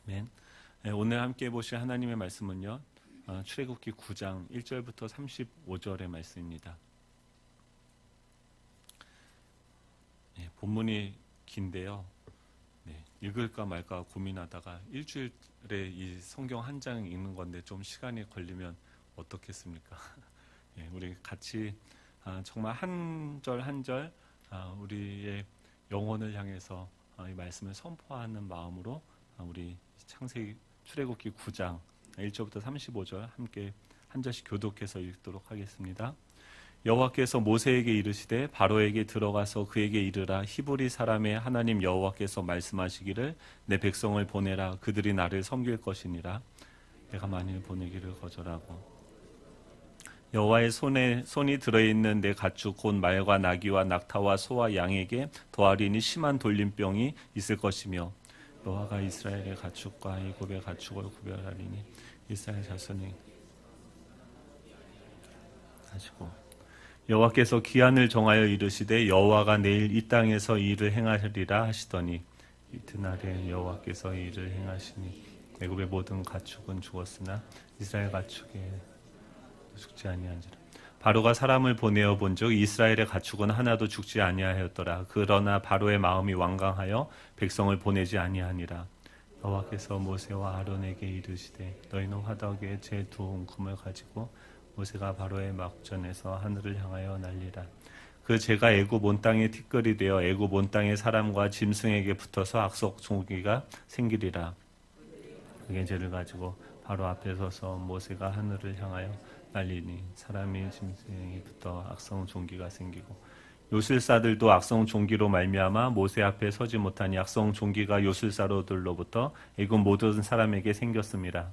아멘. 네, 오늘 함께 보실 하나님의 말씀은요, 출애굽기 9장 1절부터 35절의 말씀입니다. 네, 본문이 긴데요. 네, 읽을까 말까 고민하다가 일주일에 이 성경 한 장 읽는 건데 좀 시간이 걸리면 어떻겠습니까? 네, 우리 같이 정말 한 절 한 절 우리의 영혼을 향해서 이 말씀을 선포하는 마음으로 우리 창세기 출애굽기 9장 1절부터 35절 함께 한 절씩 교독해서 읽도록 하겠습니다. 여호와께서 모세에게 이르시되 바로에게 들어가서 그에게 이르라 히브리 사람의 하나님 여호와께서 말씀하시기를 내 백성을 보내라 그들이 나를 섬길 것이니라. 내가 만일 보내기를 거절하고 여호와의 손이 들어있는 내 가축 곧 말과 나귀와 낙타와 소와 양에게 더하리니 심한 돌림병이 있을 것이며 여호와가 이스라엘의 가축과 애굽의 가축을 구별하리니 이스라엘 자손이 하시고 여호와께서 기한을 정하여 이르시되 여호와가 내일 이 땅에서 이 일을 행하리라 하시더니 이튿날에 여호와께서 이 일을 행하시니 애굽의 모든 가축은 죽었으나 이스라엘 가축에 죽지 아니한지라. 바로가 사람을 보내어 본즉 이스라엘의 가축은 하나도 죽지 아니하였더라. 그러나 바로의 마음이 완강하여 백성을 보내지 아니하니라. 여호와께서 모세와 아론에게 이르시되 너희는 화덕 위에 제 두 웅큼을 가지고 모세가 바로의 막전에서 하늘을 향하여 날리라. 그 재가 애굽 온 땅에 티끌이 되어 애굽 온 땅의 사람과 짐승에게 붙어서 악석 종기가 생기리라. 그게 재를 가지고 바로 앞에 서서 모세가 하늘을 향하여 날리니 사람이 짐승이 붙어 악성 종기가 생기고 요술사들도 악성 종기로 말미암아 모세 앞에 서지 못하니 악성 종기가 요술사로들로부터 애굽 모든 사람에게 생겼습니다.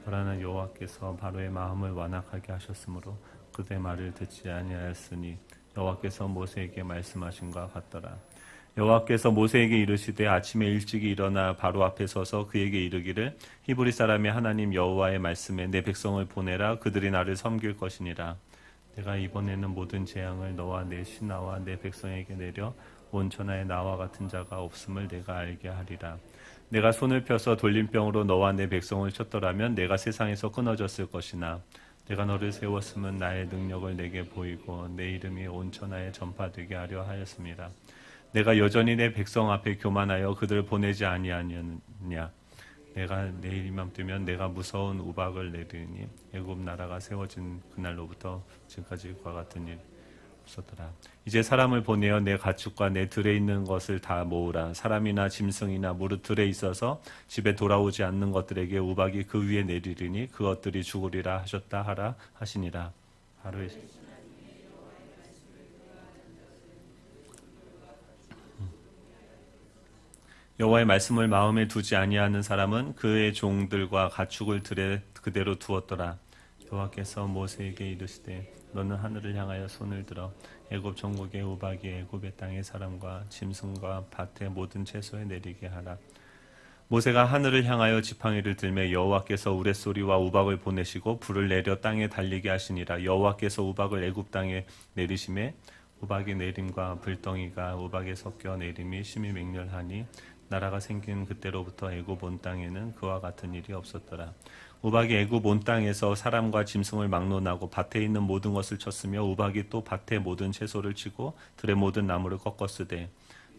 그러나 여호와께서 바로의 마음을 완악하게 하셨으므로 그의 말을 듣지 아니하였으니 여호와께서 모세에게 말씀하신 것 같더라. 여호와께서 모세에게 이르시되 아침에 일찍이 일어나 바로 앞에 서서 그에게 이르기를 히브리 사람의 하나님 여호와의 말씀에 내 백성을 보내라 그들이 나를 섬길 것이니라. 내가 이번에는 모든 재앙을 너와 내 신하와 내 백성에게 내려 온 천하에 나와 같은 자가 없음을 내가 알게 하리라. 내가 손을 펴서 돌림병으로 너와 내 백성을 쳤더라면 내가 세상에서 끊어졌을 것이나 내가 너를 세웠으면 나의 능력을 내게 보이고 내 이름이 온 천하에 전파되게 하려 하였습니다. 내가 여전히 내 백성 앞에 교만하여 그들을 보내지 아니하느냐. 내가 내일이면 뜨면 내가 무서운 우박을 내리니 애굽 나라가 세워진 그날로부터 지금까지 그와 같은 일 없었더라. 이제 사람을 보내어 내 가축과 내 들에 있는 것을 다 모으라. 사람이나 짐승이나 무릇 들에 있어서 집에 돌아오지 않는 것들에게 우박이 그 위에 내리리니 그것들이 죽으리라 하셨다 하라 하시니라. 바로의 여호와의 말씀을 마음에 두지 아니하는 사람은 그의 종들과 가축을 들에 그대로 두었더라. 여호와께서 모세에게 이르시되 너는 하늘을 향하여 손을 들어 애굽 전국의 우박이 애굽의 땅의 사람과 짐승과 밭의 모든 채소에 내리게 하라. 모세가 하늘을 향하여 지팡이를 들매 여호와께서 우레소리와 우박을 보내시고 불을 내려 땅에 달리게 하시니라. 여호와께서 우박을 애굽 땅에 내리심에 우박이 내림과 불덩이가 우박에 섞여 내림이 심히 맹렬하니 나라가 생긴 그때로부터 애굽 온 땅에는 그와 같은 일이 없었더라. 우박이 애굽 온 땅에서 사람과 짐승을 막론하고 밭에 있는 모든 것을 쳤으며 우박이 또 밭의 모든 채소를 치고 들의 모든 나무를 꺾었으되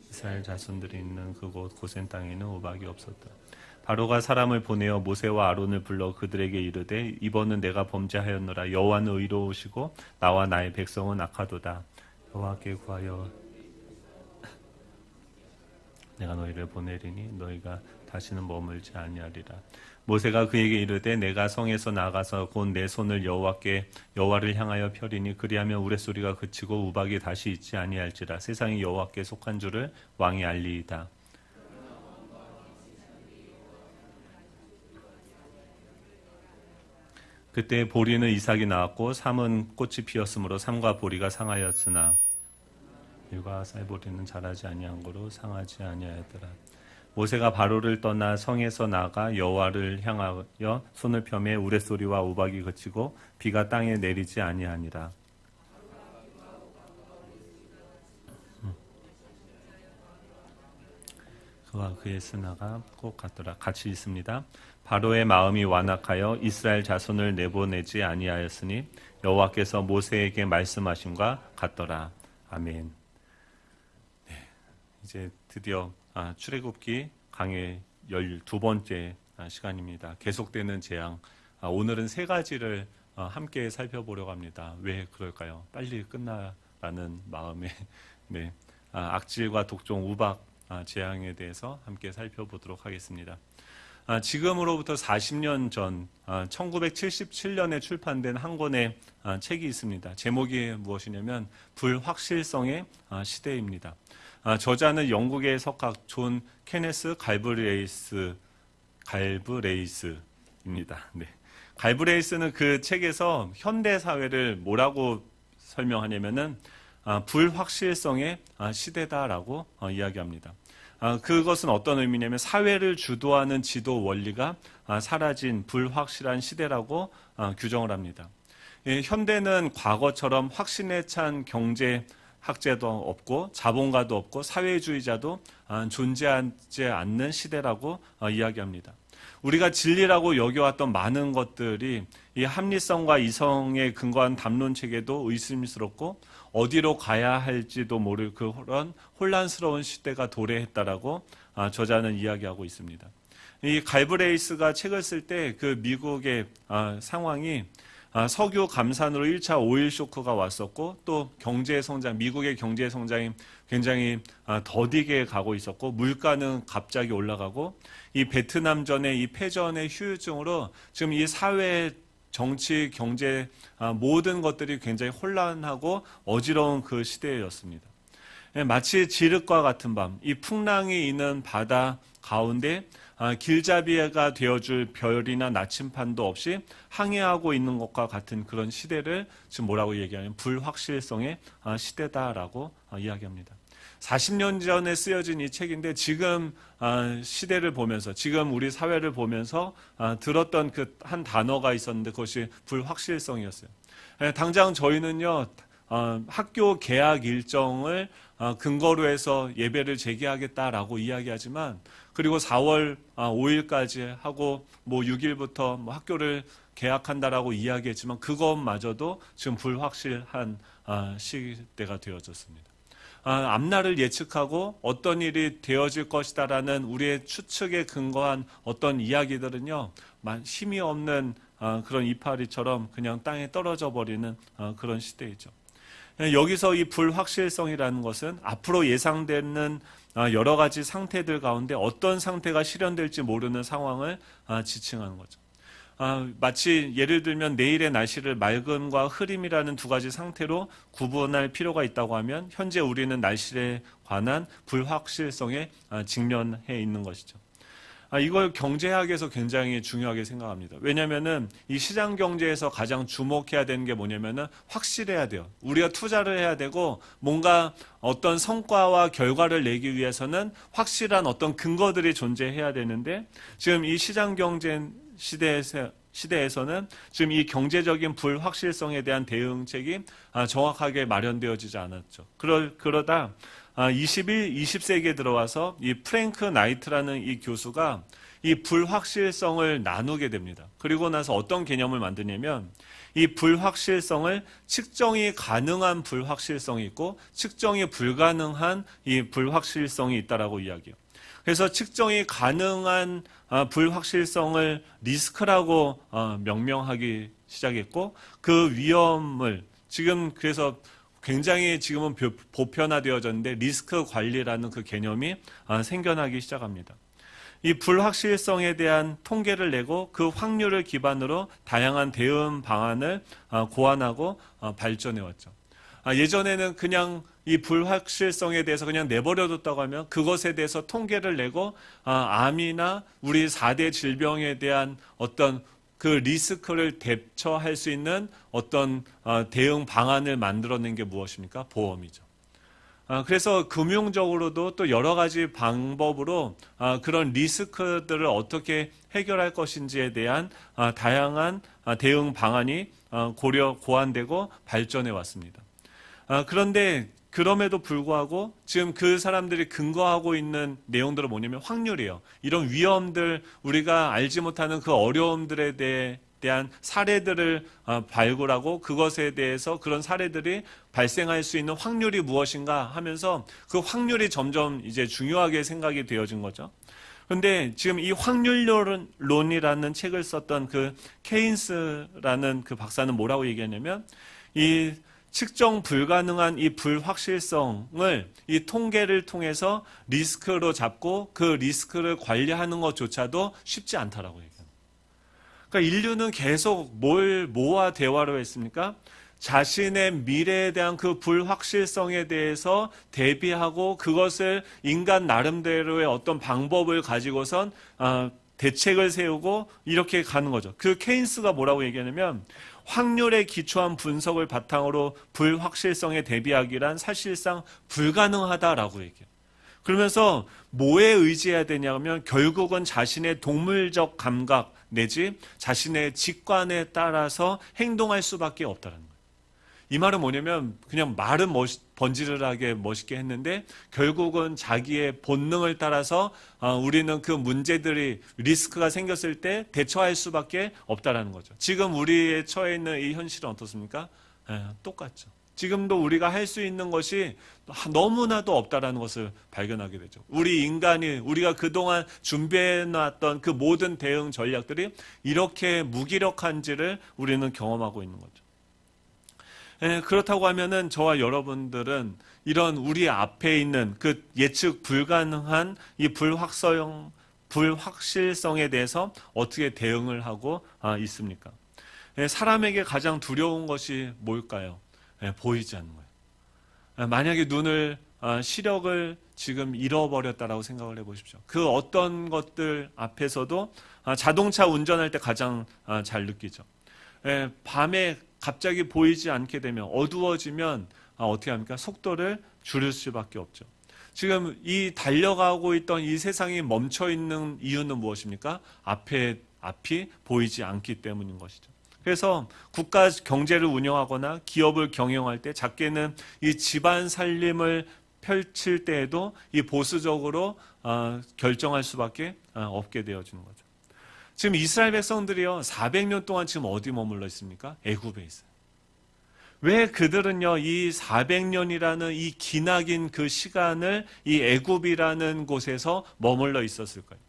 이스라엘 자손들이 있는 그곳 고센 땅에는 우박이 없었다. 바로가 사람을 보내어 모세와 아론을 불러 그들에게 이르되 이번은 내가 범죄하였노라. 여호와는 의로우시고 나와 나의 백성은 악하도다. 여호와께 구하여 내가 너희를 보내리니 너희가 다시는 머물지 아니하리라. 모세가 그에게 이르되 내가 성에서 나가서 곧 내 손을 여호와를 향하여 펴리니 그리하면 우레소리가 그치고 우박이 다시 있지 아니할지라. 세상이 여호와께 속한 줄을 왕이 알리이다. 그때 보리는 이삭이 나왔고 삼은 꽃이 피었으므로 삼과 보리가 상하였으나 일과 쌀보리는 자라지 아니한 거로 상하지 아니하였더라. 모세가 바로를 떠나 성에서 나가 여호와를 향하여 손을 펴매 우레소리와 우박이 그치고 비가 땅에 내리지 아니하니라. 그와 그의 스나가 꼭 같더라. 같이 있습니다. 바로의 마음이 완악하여 이스라엘 자손을 내보내지 아니하였으니 여호와께서 모세에게 말씀하심과 같더라. 아멘. 네, 이제 드디어 출애굽기 강의 12번째 시간입니다. 계속되는 재앙. 오늘은 세 가지를 함께 살펴보려고 합니다. 왜 그럴까요? 빨리 끝나라는 마음에 네, 악질과 독종, 우박 재앙에 대해서 함께 살펴보도록 하겠습니다. 지금으로부터 40년 전 1977년에 출판된 한 권의 책이 있습니다. 제목이 무엇이냐면 불확실성의 시대입니다. 저자는 영국의 석학 존 케네스 갈브레이스입니다. 네. 갈브레이스는 그 책에서 현대 사회를 뭐라고 설명하냐면은 불확실성의 시대다라고 이야기합니다. 그것은 어떤 의미냐면 사회를 주도하는 지도 원리가 사라진 불확실한 시대라고 규정을 합니다. 현대는 과거처럼 확신에 찬 경제 학제도 없고 자본가도 없고 사회주의자도 존재하지 않는 시대라고 이야기합니다. 우리가 진리라고 여겨왔던 많은 것들이 이 합리성과 이성에 근거한 담론체계도 의심스럽고 어디로 가야 할지도 모를 그런 혼란스러운 시대가 도래했다라고 저자는 이야기하고 있습니다. 이 갈브레이스가 책을 쓸 때 그 미국의 상황이 석유 감산으로 1차 오일 쇼크가 왔었고 또 경제 성장, 미국의 경제 성장이 굉장히 더디게 가고 있었고 물가는 갑자기 올라가고 이 베트남전의 이 패전의 후유증으로 지금 이 사회, 정치, 경제 모든 것들이 굉장히 혼란하고 어지러운 그 시대였습니다. 마치 지륵과 같은 밤, 이 풍랑이 있는 바다 가운데 길잡이가 되어줄 별이나 나침판도 없이 항해하고 있는 것과 같은 그런 시대를 지금 뭐라고 얘기하냐면 불확실성의 시대다라고 이야기합니다. 40년 전에 쓰여진 이 책인데 지금 시대를 보면서 지금 우리 사회를 보면서 들었던 그 한 단어가 있었는데 그것이 불확실성이었어요. 당장 저희는요 학교 개학 일정을 근거로 해서 예배를 재개하겠다라고 이야기하지만 그리고 4월 5일까지 하고 뭐 6일부터 뭐 학교를 개학한다라고 이야기했지만 그것마저도 지금 불확실한 시대가 되어졌습니다. 앞날을 예측하고 어떤 일이 되어질 것이다라는 우리의 추측에 근거한 어떤 이야기들은요 힘이 없는 그런 이파리처럼 그냥 땅에 떨어져 버리는 그런 시대이죠. 여기서 이 불확실성이라는 것은 앞으로 예상되는 여러 가지 상태들 가운데 어떤 상태가 실현될지 모르는 상황을 지칭하는 거죠. 마치 예를 들면 내일의 날씨를 맑음과 흐림이라는 두 가지 상태로 구분할 필요가 있다고 하면 현재 우리는 날씨에 관한 불확실성에 직면해 있는 것이죠. 이걸 경제학에서 굉장히 중요하게 생각합니다. 왜냐하면은 이 시장 경제에서 가장 주목해야 되는 게 뭐냐면은 확실해야 돼요. 우리가 투자를 해야 되고 뭔가 어떤 성과와 결과를 내기 위해서는 확실한 어떤 근거들이 존재해야 되는데 지금 이 시장 경제 시대에서는 지금 이 경제적인 불확실성에 대한 대응책이 정확하게 마련되어지지 않았죠. 그러다 20세기에 들어와서 이 프랭크 나이트라는 이 교수가 이 불확실성을 나누게 됩니다. 그리고 나서 어떤 개념을 만드냐면 이 불확실성을 측정이 가능한 불확실성이 있고 측정이 불가능한 이 불확실성이 있다라고 이야기해요. 그래서 측정이 가능한 불확실성을 리스크라고 명명하기 시작했고 그 위험을 지금 그래서 굉장히 지금은 보편화되어졌는데 리스크 관리라는 그 개념이 생겨나기 시작합니다. 이 불확실성에 대한 통계를 내고 그 확률을 기반으로 다양한 대응 방안을 고안하고 발전해왔죠. 예전에는 그냥 이 불확실성에 대해서 그냥 내버려뒀다고 하면 그것에 대해서 통계를 내고 암이나 우리 4대 질병에 대한 어떤 그 리스크를 대처할 수 있는 어떤 대응 방안을 만들어낸 게 무엇입니까? 보험이죠. 그래서 금융적으로도 또 여러 가지 방법으로 그런 리스크들을 어떻게 해결할 것인지에 대한 다양한 대응 방안이 고안되고 발전해 왔습니다. 그런데 그럼에도 불구하고 지금 그 사람들이 근거하고 있는 내용들은 뭐냐면 확률이에요. 이런 위험들, 우리가 알지 못하는 그 어려움들에 대한 사례들을 발굴하고 그것에 대해서 그런 사례들이 발생할 수 있는 확률이 무엇인가 하면서 그 확률이 점점 이제 중요하게 생각이 되어진 거죠. 그런데 지금 이 확률론이라는 책을 썼던 그 케인스라는 그 박사는 뭐라고 얘기하냐면, 이 측정 불가능한 이 불확실성을 이 통계를 통해서 리스크로 잡고 그 리스크를 관리하는 것조차도 쉽지 않다라고 얘기합니다. 그러니까 인류는 계속 뭐와 대화로 했습니까? 자신의 미래에 대한 그 불확실성에 대해서 대비하고 그것을 인간 나름대로의 어떤 방법을 가지고선 대책을 세우고 이렇게 가는 거죠. 그 케인스가 뭐라고 얘기하냐면, 확률에 기초한 분석을 바탕으로 불확실성에 대비하기란 사실상 불가능하다라고 얘기해요. 그러면서 뭐에 의지해야 되냐면 결국은 자신의 동물적 감각 내지 자신의 직관에 따라서 행동할 수밖에 없다는 거예요. 이 말은 뭐냐면 그냥 말은 번지르르하게 멋있게 했는데 결국은 자기의 본능을 따라서 우리는 그 문제들이 리스크가 생겼을 때 대처할 수밖에 없다라는 거죠. 지금 우리의 처해 있는 이 현실은 어떻습니까? 똑같죠. 지금도 우리가 할 수 있는 것이 너무나도 없다라는 것을 발견하게 되죠. 우리가 그동안 준비해놨던 그 모든 대응 전략들이 이렇게 무기력한지를 우리는 경험하고 있는 거죠. 그렇다고 하면은 저와 여러분들은 이런 우리 앞에 있는 그 예측 불가능한 이 불확실성에 대해서 어떻게 대응을 하고 있습니까? 사람에게 가장 두려운 것이 뭘까요? 보이지 않는 거예요. 만약에 시력을 지금 잃어버렸다라고 생각을 해보십시오. 그 어떤 것들 앞에서도 자동차 운전할 때 가장 잘 느끼죠. 밤에 갑자기 보이지 않게 되면, 어두워지면 어떻게 합니까? 속도를 줄일 수밖에 없죠. 지금 이 달려가고 있던 이 세상이 멈춰 있는 이유는 무엇입니까? 앞이 보이지 않기 때문인 것이죠. 그래서 국가 경제를 운영하거나 기업을 경영할 때, 작게는 이 집안 살림을 펼칠 때에도 이 보수적으로 결정할 수밖에 없게 되어지는 거죠. 지금 이스라엘 백성들이요, 400년 동안 지금 어디 머물러 있습니까? 애굽에 있어요. 왜 그들은요, 이 400년이라는 이 기나긴 그 시간을 이 애굽이라는 곳에서 머물러 있었을까요?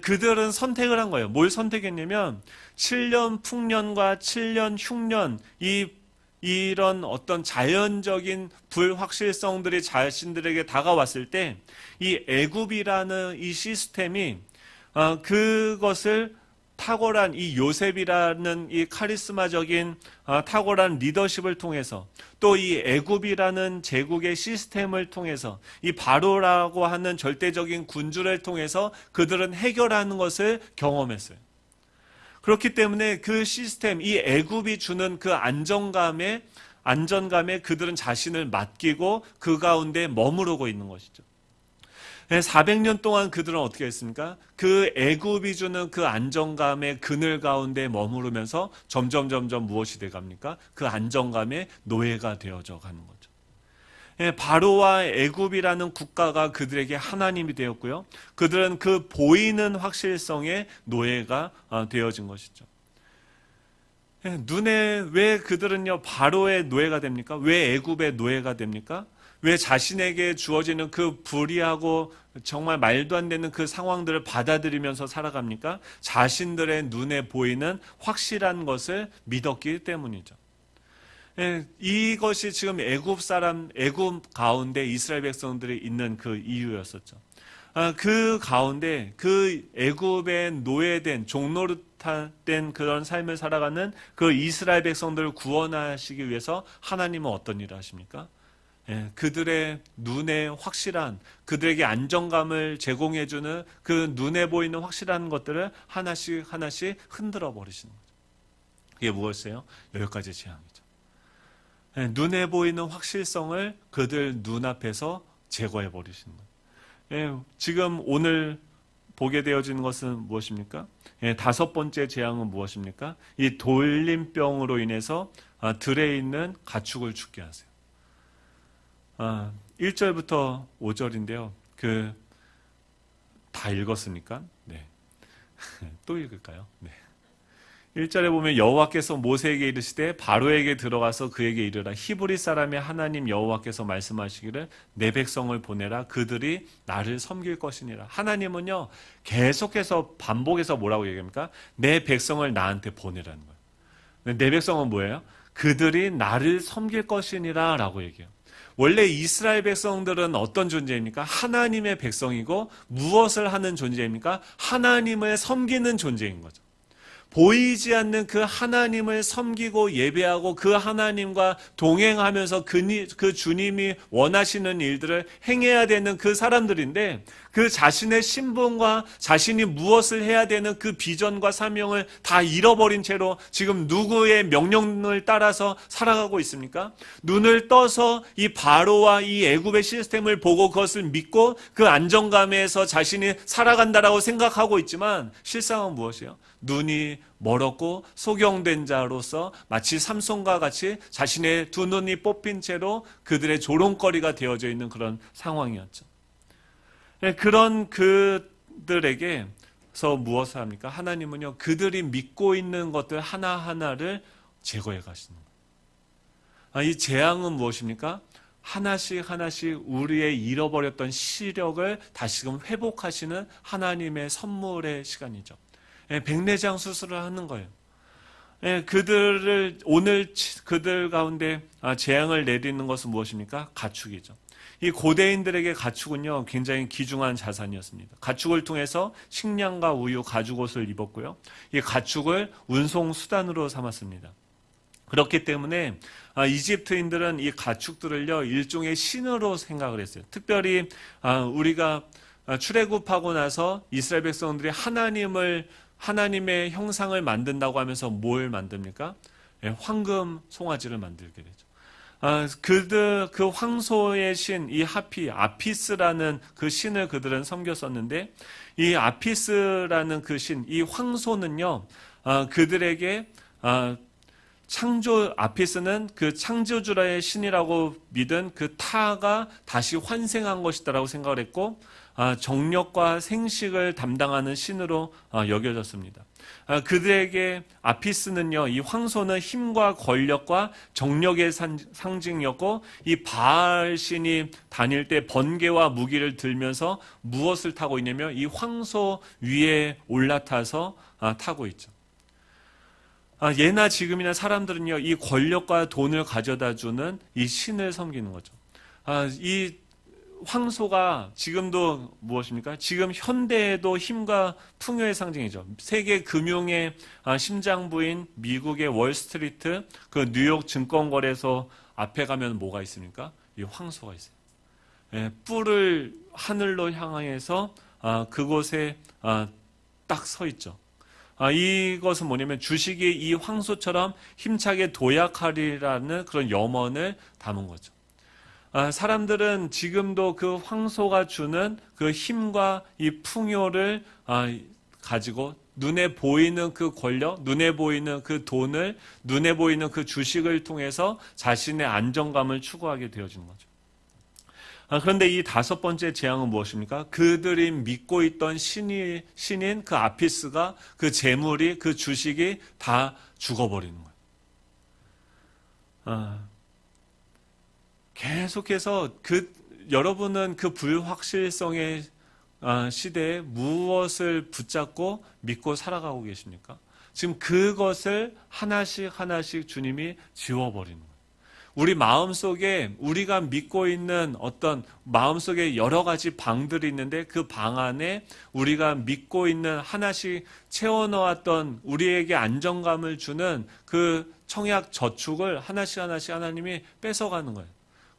그들은 선택을 한 거예요. 뭘 선택했냐면 7년 풍년과 7년 흉년, 이런 어떤 자연적인 불확실성들이 자신들에게 다가왔을 때 이 애굽이라는 이 시스템이 그것을 탁월한 이 요셉이라는 이 카리스마적인 탁월한 리더십을 통해서, 또 이 애굽이라는 제국의 시스템을 통해서, 이 바로라고 하는 절대적인 군주를 통해서 그들은 해결하는 것을 경험했어요. 그렇기 때문에 그 시스템, 이 애굽이 주는 그 안정감에 그들은 자신을 맡기고 그 가운데 머무르고 있는 것이죠. 400년 동안 그들은 어떻게 했습니까? 그 애굽이 주는 그 안정감의 그늘 가운데 머무르면서 점점 무엇이 돼갑니까? 그 안정감의 노예가 되어져 가는 거죠. 바로와 애굽이라는 국가가 그들에게 하나님이 되었고요. 그들은 그 보이는 확실성의 노예가 되어진 것이죠. 왜 그들은요 바로의 노예가 됩니까? 왜 애굽의 노예가 됩니까? 왜 자신에게 주어지는 그 불의하고 정말 말도 안 되는 그 상황들을 받아들이면서 살아갑니까? 자신들의 눈에 보이는 확실한 것을 믿었기 때문이죠. 이것이 지금 애굽 가운데 이스라엘 백성들이 있는 그 이유였었죠. 그 가운데 그 애굽의 노예된 종노릇된 그런 삶을 살아가는 그 이스라엘 백성들을 구원하시기 위해서 하나님은 어떤 일을 하십니까? 그들의 눈에 확실한, 그들에게 안정감을 제공해주는 그 눈에 보이는 확실한 것들을 하나씩 흔들어 버리시는 거죠. 그게 무엇이에요? 10가지 재앙이죠. 눈에 보이는 확실성을 그들 눈앞에서 제거해 버리시는 거예요. 지금 오늘 보게 되어지는 것은 무엇입니까? 5번째 재앙은 무엇입니까? 이 돌림병으로 인해서 들에 있는 가축을 죽게 하세요. 1절부터 5절인데요. 다 읽었습니까? 네. 또 읽을까요? 네. 1절에 보면 여호와께서 모세에게 이르시되 바로에게 들어가서 그에게 이르라 히브리 사람의 하나님 여호와께서 말씀하시기를 내 백성을 보내라 그들이 나를 섬길 것이니라. 하나님은요 계속해서 반복해서 뭐라고 얘기합니까? 내 백성을 나한테 보내라는 거예요. 내 백성은 뭐예요? 그들이 나를 섬길 것이니라 라고 얘기해요. 원래 이스라엘 백성들은 어떤 존재입니까? 하나님의 백성이고 무엇을 하는 존재입니까? 하나님을 섬기는 존재인 거죠. 보이지 않는 그 하나님을 섬기고 예배하고 그 하나님과 동행하면서 그 주님이 원하시는 일들을 행해야 되는 그 사람들인데 그 자신의 신분과 자신이 무엇을 해야 되는 그 비전과 사명을 다 잃어버린 채로 지금 누구의 명령을 따라서 살아가고 있습니까? 눈을 떠서 이 바로와 이 애굽의 시스템을 보고 그것을 믿고 그 안정감에서 자신이 살아간다라고 생각하고 있지만 실상은 무엇이에요? 눈이 멀었고 소경된 자로서 마치 삼손과 같이 자신의 두 눈이 뽑힌 채로 그들의 조롱거리가 되어져 있는 그런 상황이었죠. 그런 그들에게서 무엇을 합니까? 하나님은요 그들이 믿고 있는 것들 하나하나를 제거해 가시는 거예요. 이 재앙은 무엇입니까? 하나씩 하나씩 우리의 잃어버렸던 시력을 다시금 회복하시는 하나님의 선물의 시간이죠. 백내장 수술을 하는 거예요. 오늘 그들 가운데 재앙을 내리는 것은 무엇입니까? 가축이죠. 이 고대인들에게 가축은요 굉장히 귀중한 자산이었습니다. 가축을 통해서 식량과 우유, 가죽옷을 입었고요. 이 가축을 운송 수단으로 삼았습니다. 그렇기 때문에 이집트인들은 이 가축들을요 일종의 신으로 생각을 했어요. 특별히 우리가 출애굽하고 나서 이스라엘 백성들이 하나님의 형상을 만든다고 하면서 뭘 만듭니까? 황금 송아지를 만들게 되죠. 그 황소의 신, 이 아피스라는 그 신을 그들은 섬겼었는데, 이 아피스라는 그 신, 이 황소는요, 그들에게, 아피스는 그 창조주라의 신이라고 믿은 그 타가 다시 환생한 것이다라고 생각을 했고, 정력과 생식을 담당하는 신으로 여겨졌습니다. 그들에게 아피스는요, 이 황소는 힘과 권력과 정력의 상징이었고, 이 바알 신이 다닐 때 번개와 무기를 들면서 무엇을 타고 있냐면 이 황소 위에 올라타서 타고 있죠. 예나 지금이나 사람들은요, 이 권력과 돈을 가져다 주는 이 신을 섬기는 거죠. 이 황소가 지금도 무엇입니까? 지금 현대에도 힘과 풍요의 상징이죠. 세계 금융의 심장부인 미국의 월스트리트, 그 뉴욕 증권거래소 앞에 가면 뭐가 있습니까? 이 황소가 있어요. 뿔을 하늘로 향해서 그곳에 딱 서 있죠. 이것은 뭐냐면 주식이 이 황소처럼 힘차게 도약하리라는 그런 염원을 담은 거죠. 사람들은 지금도 그 황소가 주는 그 힘과 이 풍요를 가지고 눈에 보이는 그 권력, 눈에 보이는 그 돈을, 눈에 보이는 그 주식을 통해서 자신의 안정감을 추구하게 되어지는 거죠. 그런데 이 다섯 번째 재앙은 무엇입니까? 그들이 믿고 있던 신인 그 아피스가, 그 재물이, 그 주식이 다 죽어버리는 거예요. 계속해서 여러분은 그 불확실성의 시대에 무엇을 붙잡고 믿고 살아가고 계십니까? 지금 그것을 하나씩 하나씩 주님이 지워버리는 거예요. 우리 마음속에 우리가 믿고 있는 어떤 마음속에 여러 가지 방들이 있는데 그 방 안에 우리가 믿고 있는 하나씩 채워넣었던 우리에게 안정감을 주는 그 청약 저축을 하나씩 하나씩 하나님이 뺏어가는 거예요.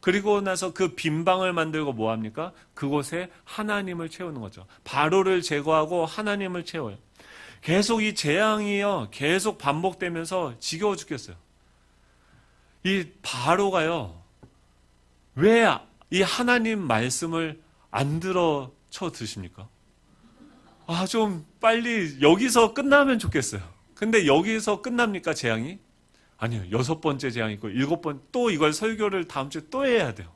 그리고 나서 그 빈 방을 만들고 뭐합니까? 그곳에 하나님을 채우는 거죠. 바로를 제거하고 하나님을 채워요. 계속 이 재앙이요, 계속 반복되면서 지겨워 죽겠어요. 이 바로가요, 왜 이 하나님 말씀을 안 들어쳐 드십니까? 좀 빨리 여기서 끝나면 좋겠어요. 근데 여기서 끝납니까, 재앙이? 아니요. 6번째 재앙이 있고 7번 또 이걸 설교를 다음 주에 또 해야 돼요.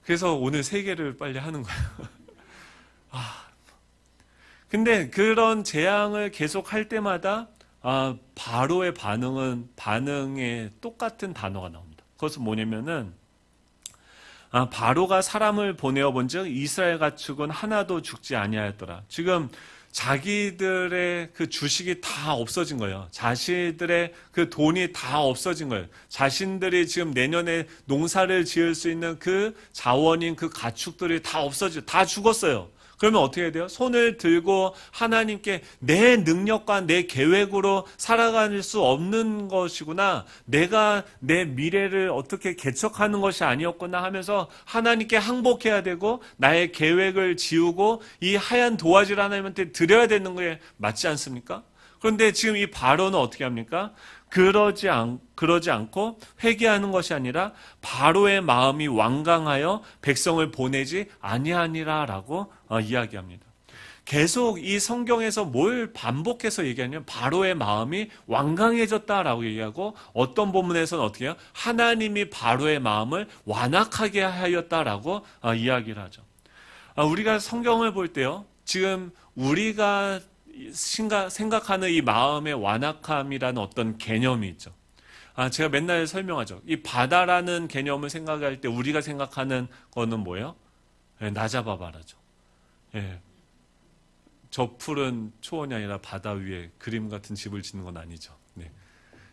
그래서 오늘 3개를 빨리 하는 거예요. 근데 그런 재앙을 계속 할 때마다 바로의 반응에 똑같은 단어가 나옵니다. 그것은 뭐냐면은 바로가 사람을 보내어 본즉 이스라엘 가축은 하나도 죽지 아니하였더라. 지금 자기들의 그 주식이 다 없어진 거예요. 자신들의 그 돈이 다 없어진 거예요. 자신들이 지금 내년에 농사를 지을 수 있는 그 자원인 그 가축들이 다 다 죽었어요. 그러면 어떻게 해야 돼요? 손을 들고 하나님께 내 능력과 내 계획으로 살아갈 수 없는 것이구나. 내가 내 미래를 어떻게 개척하는 것이 아니었구나 하면서 하나님께 항복해야 되고 나의 계획을 지우고 이 하얀 도화지를 하나님한테 드려야 되는 거에 맞지 않습니까? 그런데 지금 이 바로는 어떻게 합니까? 그러지 않고 회개하는 것이 아니라 바로의 마음이 완강하여 백성을 보내지 아니하니라라고 이야기합니다. 계속 이 성경에서 뭘 반복해서 얘기하냐면 바로의 마음이 완강해졌다라고 얘기하고 어떤 본문에서는 어떻게 해요? 하나님이 바로의 마음을 완악하게 하였다라고 이야기를 하죠. 우리가 성경을 볼 때요. 지금 우리가 생각하는 이 마음의 완악함이라는 어떤 개념이 있죠. 제가 맨날 설명하죠. 이 바다라는 개념을 생각할 때 우리가 생각하는 거는 뭐예요? 나자바바라죠. 저 푸른 초원이 아니라 바다 위에 그림 같은 집을 짓는 건 아니죠.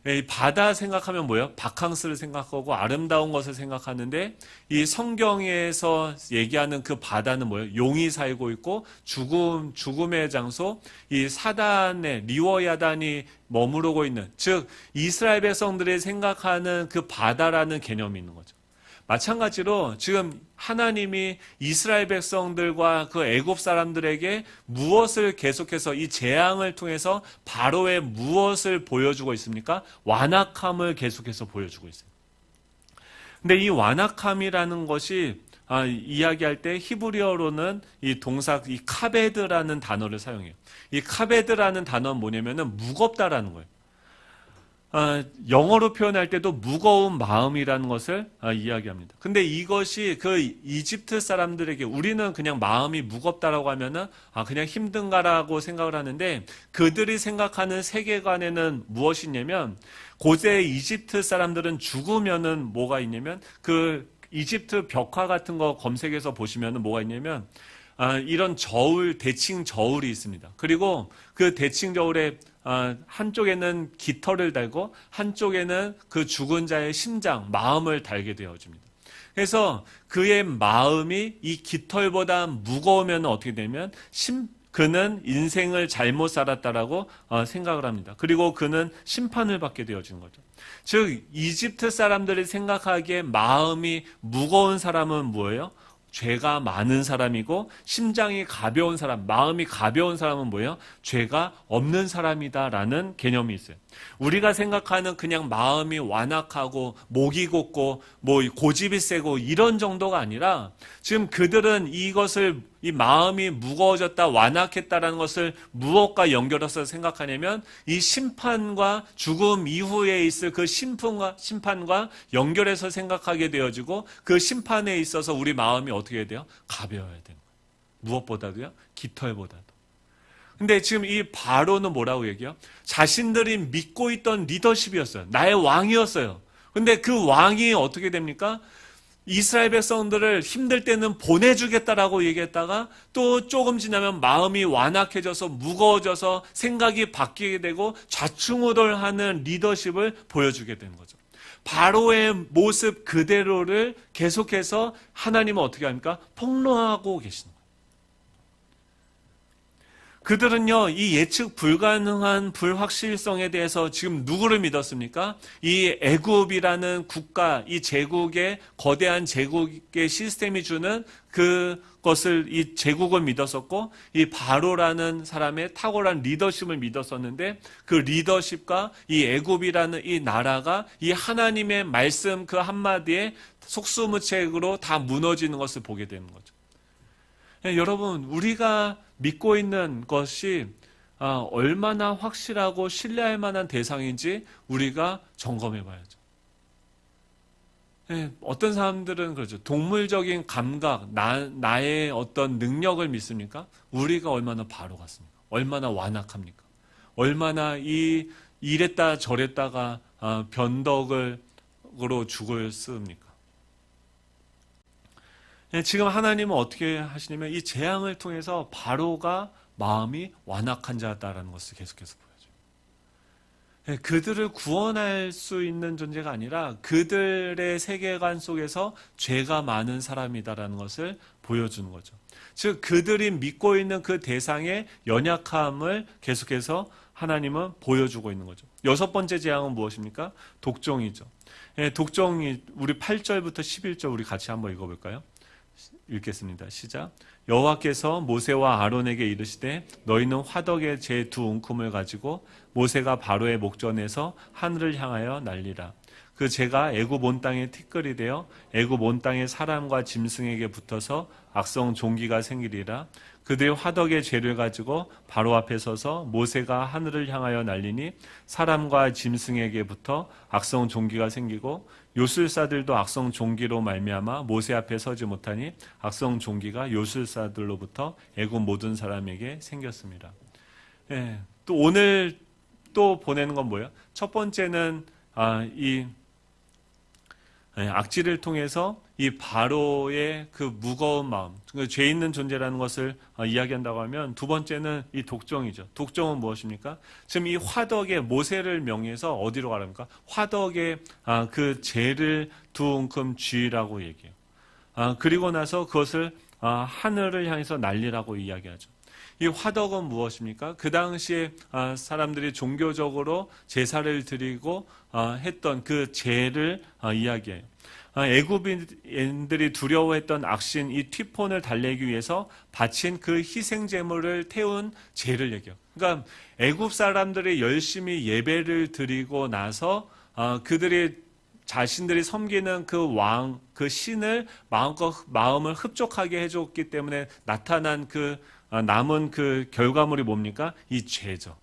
이 바다 생각하면 뭐예요? 바캉스를 생각하고 아름다운 것을 생각하는데 이 성경에서 얘기하는 그 바다는 뭐예요? 용이 살고 있고 죽음의 장소, 이 사단의 리워야단이 머무르고 있는, 즉 이스라엘 백성들이 생각하는 그 바다라는 개념이 있는 거죠. 마찬가지로 지금 하나님이 이스라엘 백성들과 그 애굽 사람들에게 무엇을 계속해서 이 재앙을 통해서 바로의 무엇을 보여주고 있습니까? 완악함을 계속해서 보여주고 있어요. 근데 이 완악함이라는 것이 이야기할 때 히브리어로는 이 동사 이 카베드라는 단어를 사용해요. 이 카베드라는 단어는 뭐냐면은 무겁다라는 거예요. 영어로 표현할 때도 무거운 마음이라는 것을 이야기합니다. 근데 이것이 그 이집트 사람들에게 우리는 그냥 마음이 무겁다라고 하면은 그냥 힘든가라고 생각을 하는데 그들이 생각하는 세계관에는 무엇이 있냐면 고대 이집트 사람들은 죽으면은 뭐가 있냐면 그 이집트 벽화 같은 거 검색해서 보시면은 뭐가 있냐면 이런 대칭 저울이 있습니다. 그리고 그 대칭 저울에 한쪽에는 깃털을 달고 한쪽에는 그 죽은 자의 심장, 마음을 달게 되어집니다. 그래서 그의 마음이 이 깃털보다 무거우면 어떻게 되면 그는 인생을 잘못 살았다라고 생각을 합니다. 그리고 그는 심판을 받게 되어지는 거죠. 즉 이집트 사람들이 생각하기에 마음이 무거운 사람은 뭐예요? 죄가 많은 사람이고 심장이 가벼운 사람, 마음이 가벼운 사람은 뭐예요? 죄가 없는 사람이다라는 개념이 있어요. 우리가 생각하는 그냥 마음이 완악하고 목이 곧고 뭐 고집이 세고 이런 정도가 아니라 지금 그들은 이 마음이 무거워졌다, 완악했다라는 것을 무엇과 연결해서 생각하냐면 이 심판과 죽음 이후에 있을 그 심판과 연결해서 생각하게 되어지고 그 심판에 있어서 우리 마음이 어떻게 해야 돼요? 가벼워야 되는 거예요. 무엇보다도요? 깃털보다도. 근데 지금 이 바로는 뭐라고 얘기해요? 자신들이 믿고 있던 리더십이었어요. 나의 왕이었어요. 근데 그 왕이 어떻게 됩니까? 이스라엘 백성들을 힘들 때는 보내주겠다라고 얘기했다가 또 조금 지나면 마음이 완악해져서 무거워져서 생각이 바뀌게 되고 좌충우돌하는 리더십을 보여주게 되는 거죠. 바로의 모습 그대로를 계속해서 하나님은 어떻게 합니까? 폭로하고 계시는 거예요. 그들은요, 이 예측 불가능한 불확실성에 대해서 지금 누구를 믿었습니까? 이 애굽이라는 국가, 이 제국의 거대한 제국의 시스템이 주는 그것을 이 제국을 믿었었고, 이 바로라는 사람의 탁월한 리더십을 믿었었는데, 그 리더십과 이 애굽이라는 이 나라가 이 하나님의 말씀 그 한마디에 속수무책으로 다 무너지는 것을 보게 되는 거죠. 여러분, 우리가 믿고 있는 것이 얼마나 확실하고 신뢰할 만한 대상인지 우리가 점검해 봐야죠. 예, 어떤 사람들은 그러죠. 동물적인 감각, 나의 어떤 능력을 믿습니까? 우리가 얼마나 바로 같습니까? 얼마나 완악합니까? 얼마나 이랬다 저랬다가 변덕으로 죽을 쓰입니까? 예, 지금 하나님은 어떻게 하시냐면 이 재앙을 통해서 바로가 마음이 완악한 자다라는 것을 계속해서 보여줘요. 예, 그들을 구원할 수 있는 존재가 아니라 그들의 세계관 속에서 죄가 많은 사람이다라는 것을 보여주는 거죠. 즉 그들이 믿고 있는 그 대상의 연약함을 계속해서 하나님은 보여주고 있는 거죠. 여섯 번째 재앙은 무엇입니까? 독종이죠. 예, 독종이 우리 8절부터 11절 우리 같이 한번 읽어볼까요? 읽겠습니다. 시작. 여호와께서 모세와 아론에게 이르시되 너희는 화덕에 제 두 웅큼을 가지고 모세가 바로의 목전에서 하늘을 향하여 날리라. 그 재가 애굽 온 땅에 티끌이 되어 애굽 온 땅의 사람과 짐승에게 붙어서 악성 종기가 생기리라. 그들이 화덕의 재를 가지고 바로 앞에 서서 모세가 하늘을 향하여 날리니 사람과 짐승에게 붙어 악성 종기가 생기고 요술사들도 악성 종기로 말미암아 모세 앞에 서지 못하니 악성 종기가 요술사들로부터 애굽 모든 사람에게 생겼습니다. 예, 또 오늘 또 보내는 건 뭐예요? 첫 번째는 이 악질을 통해서 이 바로의 그 무거운 마음, 죄 있는 존재라는 것을 이야기한다고 하면 두 번째는 이 독종이죠. 독종은 무엇입니까? 지금 이 화덕에 모세를 명해서 어디로 가랍니까? 화덕에 그 죄를 두 웅큼 쥐라고 얘기해요. 그리고 나서 그것을 하늘을 향해서 날리라고 이야기하죠. 이 화덕은 무엇입니까? 그 당시에 사람들이 종교적으로 제사를 드리고 했던 그 죄를 이야기해요. 애굽인들이 두려워했던 악신 이 티폰을 달래기 위해서 바친 그 희생 제물을 태운 죄를 얘기해요. 그러니까 애굽 사람들이 열심히 예배를 드리고 나서 그들이 자신들이 섬기는 그 왕, 그 신을 마음을 흡족하게 해줬기 때문에 나타난 그 남은 그 결과물이 뭡니까? 이 죄죠.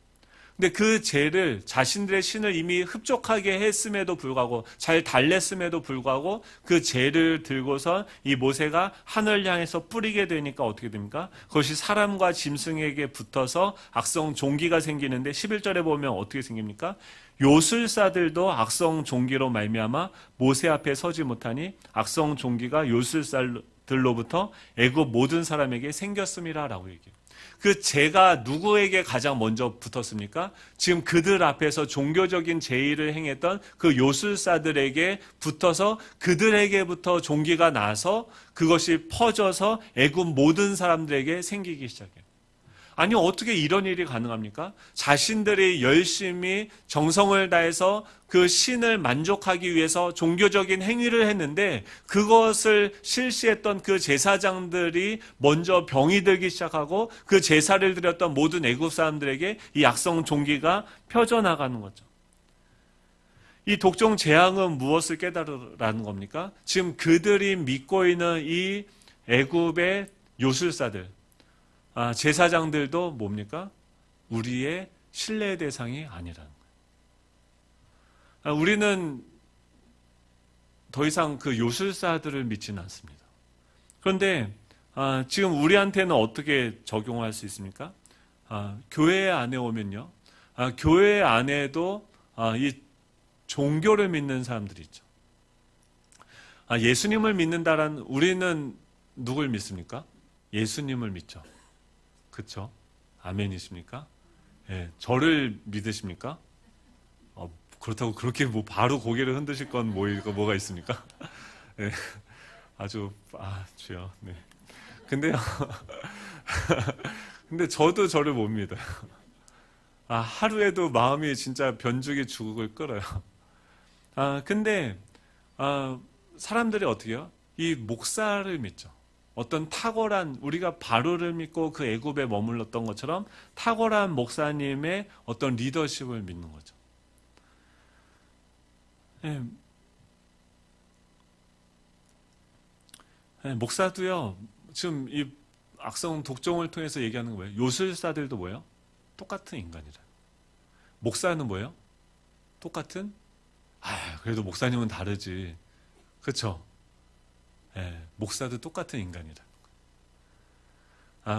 근데 그 죄를 자신들의 신을 이미 흡족하게 했음에도 불구하고 잘 달랬음에도 불구하고 그 죄를 들고서 이 모세가 하늘을 향해서 뿌리게 되니까 어떻게 됩니까? 그것이 사람과 짐승에게 붙어서 악성 종기가 생기는데 11절에 보면 어떻게 생깁니까? 요술사들도 악성 종기로 말미암아 모세 앞에 서지 못하니 악성 종기가 요술사들로부터 애굽 모든 사람에게 생겼음이라라고 얘기해요. 그 죄가 누구에게 가장 먼저 붙었습니까? 지금 그들 앞에서 종교적인 제의를 행했던 그 요술사들에게 붙어서 그들에게부터 종기가 나서 그것이 퍼져서 애굽 모든 사람들에게 생기기 시작해요. 아니 어떻게 이런 일이 가능합니까? 자신들이 열심히 정성을 다해서 그 신을 만족하기 위해서 종교적인 행위를 했는데 그것을 실시했던 그 제사장들이 먼저 병이 들기 시작하고 그 제사를 드렸던 모든 애굽 사람들에게 이 악성 종기가 펴져나가는 거죠. 이 독종 재앙은 무엇을 깨달으라는 겁니까? 지금 그들이 믿고 있는 이 애굽의 요술사들 제사장들도 뭡니까? 우리의 신뢰의 대상이 아니라는 거예요. 우리는 더 이상 그 요술사들을 믿지는 않습니다. 그런데 지금 우리한테는 어떻게 적용할 수 있습니까? 교회 안에 오면요. 교회 안에도 이 종교를 믿는 사람들이 있죠. 예수님을 믿는다라는 우리는 누굴 믿습니까? 예수님을 믿죠. 그렇죠? 아멘이십니까? 예, 저를 믿으십니까? 그렇다고 그렇게 뭐 바로 고개를 흔드실 건 뭐가 있습니까? 예, 아주 주여. 네. 근데요. 근데 저도 저를 못 믿어요. 하루에도 마음이 진짜 변죽이 죽을 끓어요. 근데 사람들이 어떻게 해요? 이 목사를 믿죠. 어떤 탁월한 우리가 바로를 믿고 그 애굽에 머물렀던 것처럼 탁월한 목사님의 어떤 리더십을 믿는 거죠. 목사도요. 지금 이 악성 독종을 통해서 얘기하는 거예요. 요술사들도 뭐예요? 똑같은 인간이라. 목사는 뭐예요? 똑같은? 그래도 목사님은 다르지. 그렇죠? 예, 목사도 똑같은 인간이다.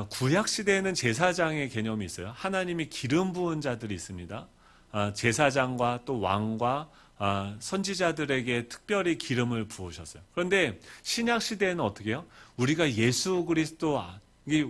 구약 시대에는 제사장의 개념이 있어요. 하나님이 기름 부은 자들이 있습니다. 제사장과 또 왕과 선지자들에게 특별히 기름을 부으셨어요. 그런데 신약 시대에는 어떻게 해요? 우리가 예수 그리스도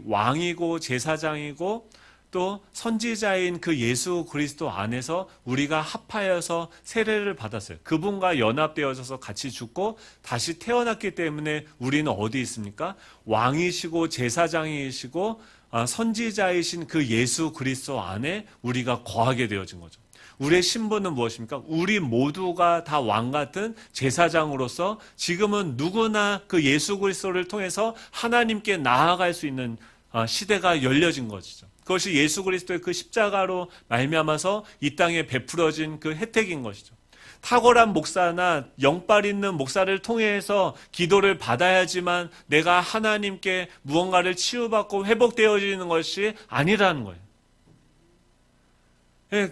왕이고 제사장이고 또 선지자인 그 예수 그리스도 안에서 우리가 합하여서 세례를 받았어요. 그분과 연합되어져서 같이 죽고 다시 태어났기 때문에 우리는 어디 있습니까? 왕이시고 제사장이시고 선지자이신 그 예수 그리스도 안에 우리가 거하게 되어진 거죠. 우리의 신분은 무엇입니까? 우리 모두가 다 왕 같은 제사장으로서 지금은 누구나 그 예수 그리스도를 통해서 하나님께 나아갈 수 있는 시대가 열려진 것이죠. 그것이 예수 그리스도의 그 십자가로 말미암아서 이 땅에 베풀어진 그 혜택인 것이죠. 탁월한 목사나 영빨 있는 목사를 통해서 기도를 받아야지만 내가 하나님께 무언가를 치유받고 회복되어지는 것이 아니라는 거예요.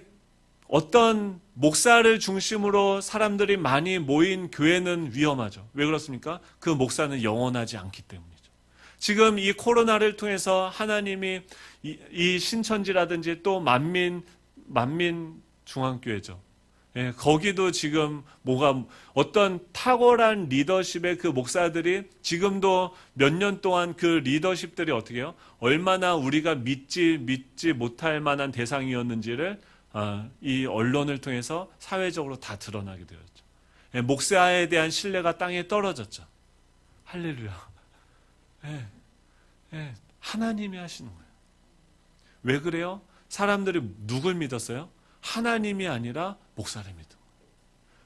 어떤 목사를 중심으로 사람들이 많이 모인 교회는 위험하죠. 왜 그렇습니까? 그 목사는 영원하지 않기 때문이죠. 지금 이 코로나를 통해서 하나님이 이 신천지라든지 또 만민 중앙교회죠. 예, 거기도 지금 어떤 탁월한 리더십의 그 목사들이 지금도 몇 년 동안 그 리더십들이 어떻게 해요? 얼마나 우리가 믿지 못할 만한 대상이었는지를 이 언론을 통해서 사회적으로 다 드러나게 되었죠. 예, 목사에 대한 신뢰가 땅에 떨어졌죠. 할렐루야. 하나님이 하시는 거예요. 왜 그래요? 사람들이 누굴 믿었어요? 하나님이 아니라 목사를 믿은 거예요.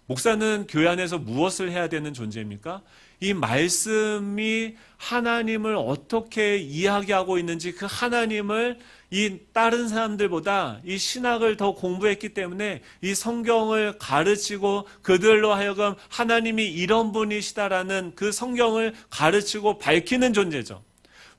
목사는 교회 안에서 무엇을 해야 되는 존재입니까? 이 말씀이 하나님을 어떻게 이야기하고 있는지 그 하나님을 이 다른 사람들보다 이 신학을 더 공부했기 때문에 이 성경을 가르치고 그들로 하여금 하나님이 이런 분이시다라는 그 성경을 가르치고 밝히는 존재죠.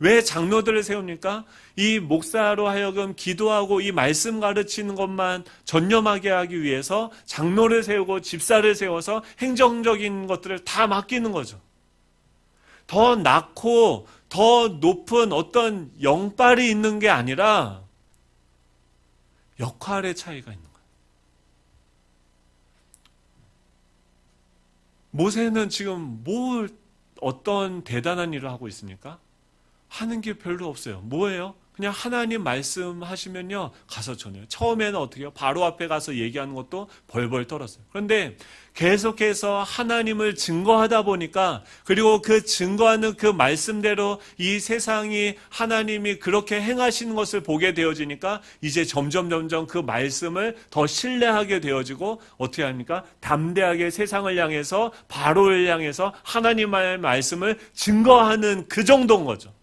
왜 장로들을 세웁니까? 이 목사로 하여금 기도하고 이 말씀 가르치는 것만 전념하게 하기 위해서 장로를 세우고 집사를 세워서 행정적인 것들을 다 맡기는 거죠. 더 낮고 더 높은 어떤 영빨이 있는 게 아니라 역할의 차이가 있는 거예요. 모세는 지금 어떤 대단한 일을 하고 있습니까? 하는 게 별로 없어요. 뭐예요? 그냥 하나님 말씀하시면요 가서 전해요. 처음에는 어떻게 해요? 바로 앞에 가서 얘기하는 것도 벌벌 떨었어요. 그런데 계속해서 하나님을 증거하다 보니까 그리고 그 증거하는 그 말씀대로 이 세상이 하나님이 그렇게 행하시는 것을 보게 되어지니까 이제 점점 그 말씀을 더 신뢰하게 되어지고 어떻게 합니까? 담대하게 세상을 향해서 바로를 향해서 하나님의 말씀을 증거하는 그 정도인 거죠.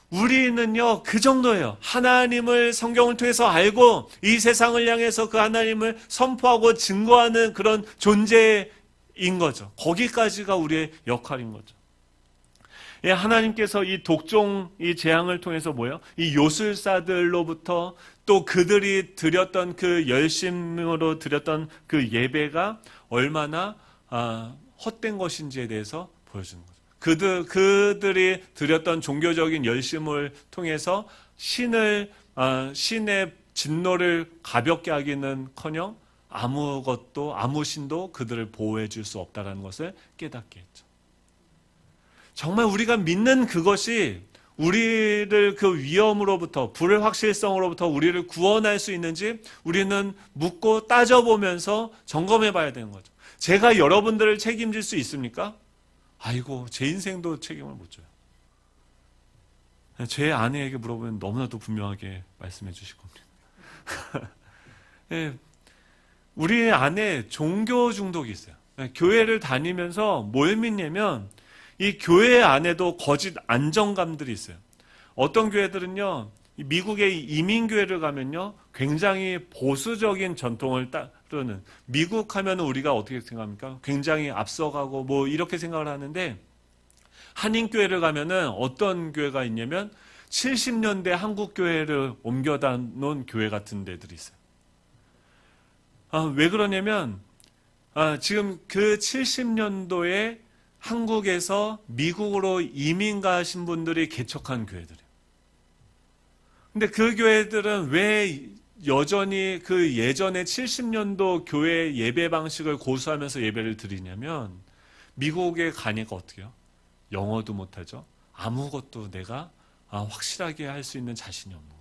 우리는요 그 정도예요. 하나님을 성경을 통해서 알고 이 세상을 향해서 그 하나님을 선포하고 증거하는 그런 존재인 거죠. 거기까지가 우리의 역할인 거죠. 예, 하나님께서 이 독종 이 재앙을 통해서 뭐예요? 이 요술사들로부터 또 그들이 드렸던 그 열심으로 드렸던 그 예배가 얼마나 헛된 것인지에 대해서 보여주는 거죠. 그들이 드렸던 종교적인 열심을 통해서 신의 진노를 가볍게 하기는커녕 아무 신도 그들을 보호해 줄 수 없다는 것을 깨닫게 했죠. 정말 우리가 믿는 그것이 우리를 그 위험으로부터 불확실성으로부터 우리를 구원할 수 있는지 우리는 묻고 따져보면서 점검해 봐야 되는 거죠. 제가 여러분들을 책임질 수 있습니까? 아이고 제 인생도 책임을 못 져요. 제 아내에게 물어보면 너무나도 분명하게 말씀해 주실 겁니다. 예, 우리 안에 종교 중독이 있어요. 교회를 다니면서 뭘 믿냐면 이 교회 안에도 거짓 안정감들이 있어요. 어떤 교회들은요 미국의 이민교회를 가면요 굉장히 보수적인 전통을 따르는, 미국 하면 우리가 어떻게 생각합니까? 굉장히 앞서가고 뭐 이렇게 생각을 하는데, 한인교회를 가면은 어떤 교회가 있냐면 70년대 한국교회를 옮겨다 놓은 교회 같은 데들이 있어요. 왜 그러냐면 지금 그 70년도에 한국에서 미국으로 이민 가신 분들이 개척한 교회들이에요. 근데 그 교회들은 왜 여전히 그 예전에 70년도 교회 예배 방식을 고수하면서 예배를 드리냐면, 미국에 가니까 어떻게 해요? 영어도 못하죠. 아무것도 내가 확실하게 할 수 있는 자신이 없는 거예요.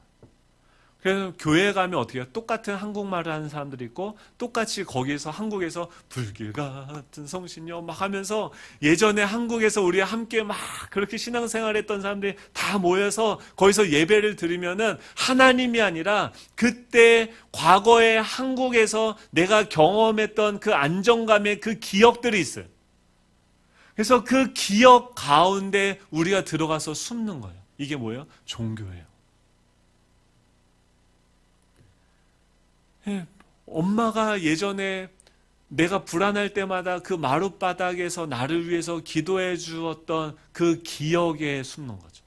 그래서 교회 가면 어떻게 해요? 똑같은 한국말을 하는 사람들이 있고, 똑같이 거기서 한국에서 불길 같은 성신여 막 하면서, 예전에 한국에서 우리 함께 막 그렇게 신앙생활 했던 사람들이 다 모여서 거기서 예배를 드리면은 하나님이 아니라 그때 과거에 한국에서 내가 경험했던 그 안정감의 그 기억들이 있어요. 그래서 그 기억 가운데 우리가 들어가서 숨는 거예요. 이게 뭐예요? 종교예요. 엄마가 예전에 내가 불안할 때마다 그 마룻바닥에서 나를 위해서 기도해 주었던 그 기억에 숨는 거죠.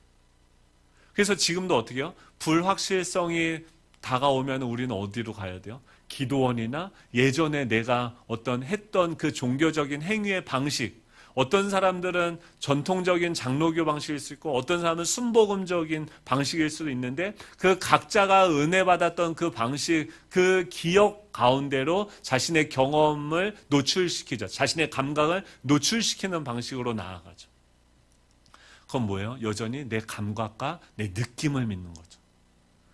그래서 지금도 어떻게 해요? 불확실성이 다가오면 우리는 어디로 가야 돼요? 기도원이나 예전에 내가 했던 그 종교적인 행위의 방식, 어떤 사람들은 전통적인 장로교 방식일 수 있고, 어떤 사람은 순복음적인 방식일 수도 있는데, 그 각자가 은혜 받았던 그 방식, 그 기억 가운데로 자신의 경험을 노출시키죠. 자신의 감각을 노출시키는 방식으로 나아가죠. 그건 뭐예요? 여전히 내 감각과 내 느낌을 믿는 거죠.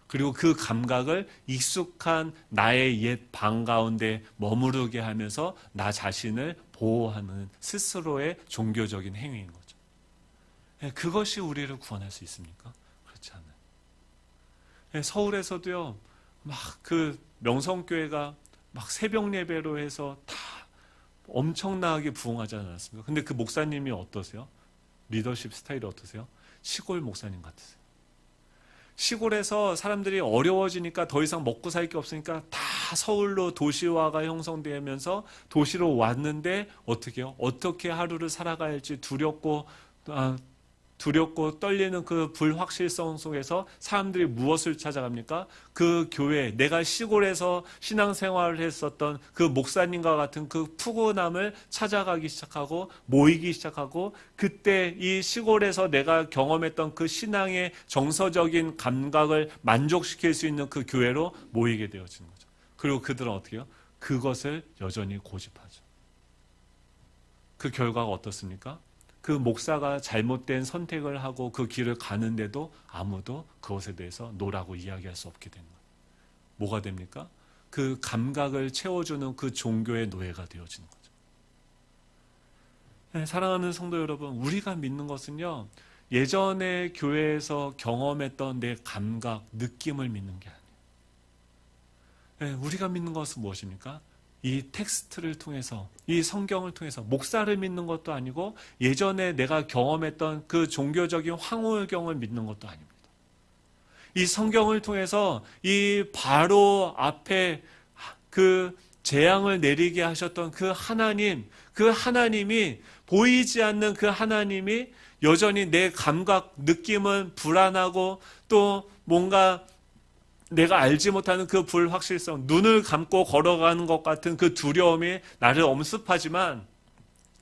그리고 그 감각을 익숙한 나의 옛 방 가운데 머무르게 하면서 나 자신을 보호하는 스스로의 종교적인 행위인 거죠. 그것이 우리를 구원할 수 있습니까? 그렇지 않아요. 서울에서도요, 막 그 명성교회가 막 새벽 예배로 해서 다 엄청나게 부흥하지 않았습니까? 근데 그 목사님이 어떠세요? 리더십 스타일이 어떠세요? 시골 목사님 같으세요. 시골에서 사람들이 어려워지니까 더 이상 먹고 살 게 없으니까 다 서울로 도시화가 형성되면서 도시로 왔는데 어떻게 해요? 어떻게 하루를 살아가야 할지 두렵고 떨리는 그 불확실성 속에서 사람들이 무엇을 찾아갑니까? 그 교회, 내가 시골에서 신앙생활을 했었던 그 목사님과 같은 그 푸근함을 찾아가기 시작하고 모이기 시작하고, 그때 이 시골에서 내가 경험했던 그 신앙의 정서적인 감각을 만족시킬 수 있는 그 교회로 모이게 되어지는 거죠. 그리고 그들은 어떻게 해요? 그것을 여전히 고집하죠. 그 결과가 어떻습니까? 그 목사가 잘못된 선택을 하고 그 길을 가는데도 아무도 그것에 대해서 노라고 이야기할 수 없게 되는 거예요. 뭐가 됩니까? 그 감각을 채워주는 그 종교의 노예가 되어지는 거죠. 네, 사랑하는 성도 여러분, 우리가 믿는 것은요, 예전에 교회에서 경험했던 내 감각, 느낌을 믿는 게 아니에요. 네, 우리가 믿는 것은 무엇입니까? 이 텍스트를 통해서, 이 성경을 통해서 목사를 믿는 것도 아니고, 예전에 내가 경험했던 그 종교적인 황홀경을 믿는 것도 아닙니다. 이 성경을 통해서 이 바로 앞에 그 재앙을 내리게 하셨던 그 하나님이 보이지 않는 그 하나님이 여전히 내 감각, 느낌은 불안하고, 또 뭔가 내가 알지 못하는 그 불확실성, 눈을 감고 걸어가는 것 같은 그 두려움이 나를 엄습하지만,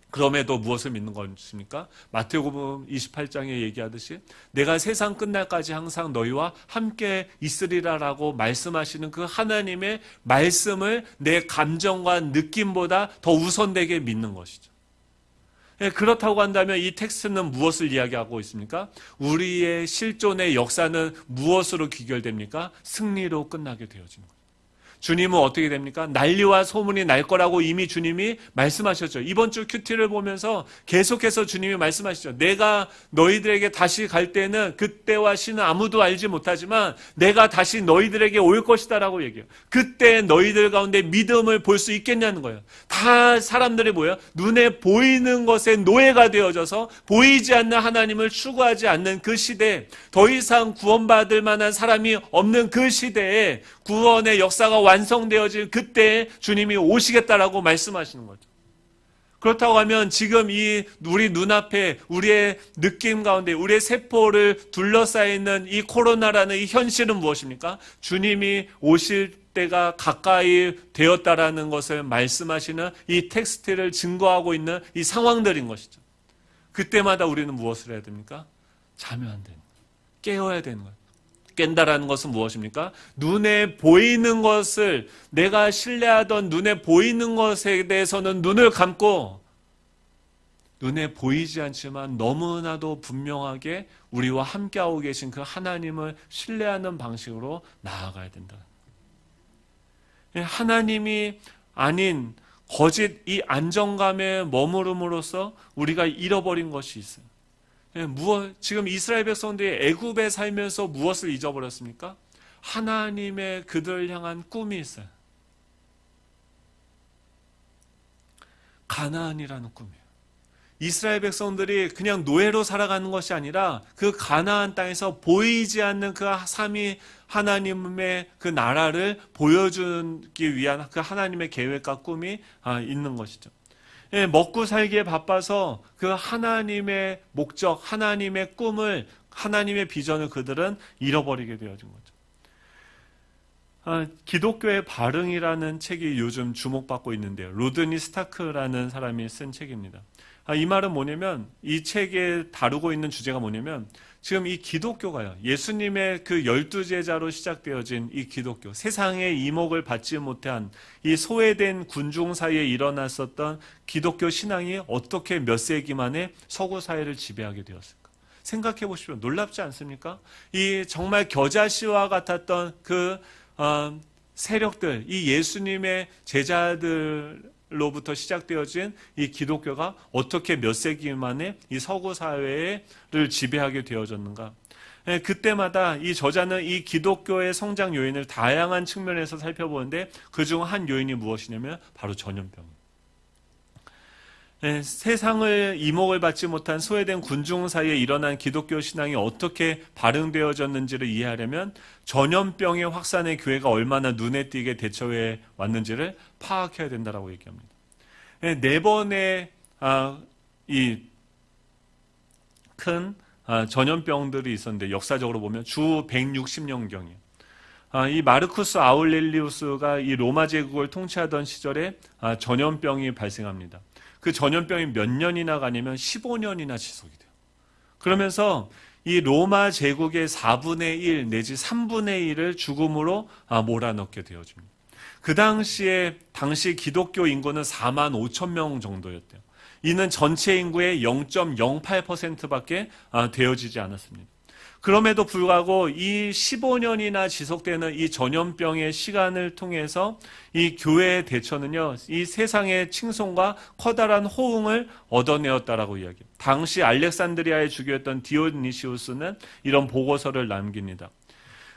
그럼에도 무엇을 믿는 것입니까? 마태복음 28장에 얘기하듯이 내가 세상 끝날까지 항상 너희와 함께 있으리라라고 말씀하시는 그 하나님의 말씀을 내 감정과 느낌보다 더 우선되게 믿는 것이죠. 그렇다고 한다면 이 텍스트는 무엇을 이야기하고 있습니까? 우리의 실존의 역사는 무엇으로 귀결됩니까? 승리로 끝나게 되어지는 거예요. 주님은 어떻게 됩니까? 난리와 소문이 날 거라고 이미 주님이 말씀하셨죠. 이번 주 큐티를 보면서 계속해서 주님이 말씀하시죠. 내가 너희들에게 다시 갈 때는 그때와 시는 아무도 알지 못하지만 내가 다시 너희들에게 올 것이다 라고 얘기해요. 그때 너희들 가운데 믿음을 볼 수 있겠냐는 거예요. 다 사람들이 뭐예요? 눈에 보이는 것에 노예가 되어져서 보이지 않는 하나님을 추구하지 않는 그 시대에, 더 이상 구원받을 만한 사람이 없는 그 시대에 구원의 역사가 완성되어질 그때 주님이 오시겠다라고 말씀하시는 거죠. 그렇다고 하면 지금 우리 눈앞에 우리의 느낌 가운데 우리의 세포를 둘러싸여 있는 이 코로나라는 이 현실은 무엇입니까? 주님이 오실 때가 가까이 되었다라는 것을 말씀하시는 이 텍스트를 증거하고 있는 이 상황들인 것이죠. 그때마다 우리는 무엇을 해야 됩니까? 자면 안 되는 거예요. 깨어야 되는 거예요. 깬다라는 것은 무엇입니까? 눈에 보이는 것을, 내가 신뢰하던 눈에 보이는 것에 대해서는 눈을 감고 눈에 보이지 않지만 너무나도 분명하게 우리와 함께하고 계신 그 하나님을 신뢰하는 방식으로 나아가야 된다. 하나님이 아닌 거짓 이 안정감에 머무름으로써 우리가 잃어버린 것이 있어요. 지금 이스라엘 백성들이 애굽에 살면서 무엇을 잊어버렸습니까? 하나님의 그들을 향한 꿈이 있어요. 가나안이라는 꿈이에요. 이스라엘 백성들이 그냥 노예로 살아가는 것이 아니라 그 가나안 땅에서 보이지 않는 그 삼위 하나님의 그 나라를 보여주기 위한 그 하나님의 계획과 꿈이 있는 것이죠. 먹고 살기에 바빠서 그 하나님의 목적, 하나님의 꿈을, 하나님의 비전을 그들은 잃어버리게 되어진 거죠. 기독교의 발흥이라는 책이 요즘 주목받고 있는데요. 로드니 스타크라는 사람이 쓴 책입니다. 이 말은 뭐냐면, 이 책에 다루고 있는 주제가 뭐냐면, 지금 이 기독교가요, 예수님의 그 12제자로 시작되어진 이 기독교, 세상의 이목을 받지 못한 이 소외된 군중 사이에 일어났었던 기독교 신앙이 어떻게 몇 세기 만에 서구 사회를 지배하게 되었을까? 생각해 보십시오. 놀랍지 않습니까? 이 정말 겨자씨와 같았던 그 세력들, 이 예수님의 제자들로부터 시작되어진 이 기독교가 어떻게 몇 세기 만에 이 서구 사회를 지배하게 되어졌는가? 그때마다 이 저자는 이 기독교의 성장 요인을 다양한 측면에서 살펴보는데 그중 한 요인이 무엇이냐면 바로 전염병. 세상을 이목을 받지 못한 소외된 군중 사이에 일어난 기독교 신앙이 어떻게 발흥되어졌는지를 이해하려면 전염병의 확산에 교회가 얼마나 눈에 띄게 대처해 왔는지를 파악해야 된다고 얘기합니다. 4번의 이 큰 전염병들이 있었는데 역사적으로 보면 주 160년경이에요. 이 마르쿠스 아울렐리우스가 이 로마 제국을 통치하던 시절에 전염병이 발생합니다. 그 전염병이 몇 년이나 가냐면 15년이나 지속이 돼요. 그러면서 이 로마 제국의 4분의 1 내지 3분의 1을 죽음으로 몰아넣게 되어집니다. 그 당시 기독교 인구는 4만 5천 명 정도였대요. 이는 전체 인구의 0.08%밖에 되어지지 않았습니다. 그럼에도 불구하고 이 15년이나 지속되는 이 전염병의 시간을 통해서 이 교회의 대처는요, 이 세상의 칭송과 커다란 호응을 얻어내었다라고 이야기해요. 당시 알렉산드리아의 주교였던 디오니시우스는 이런 보고서를 남깁니다.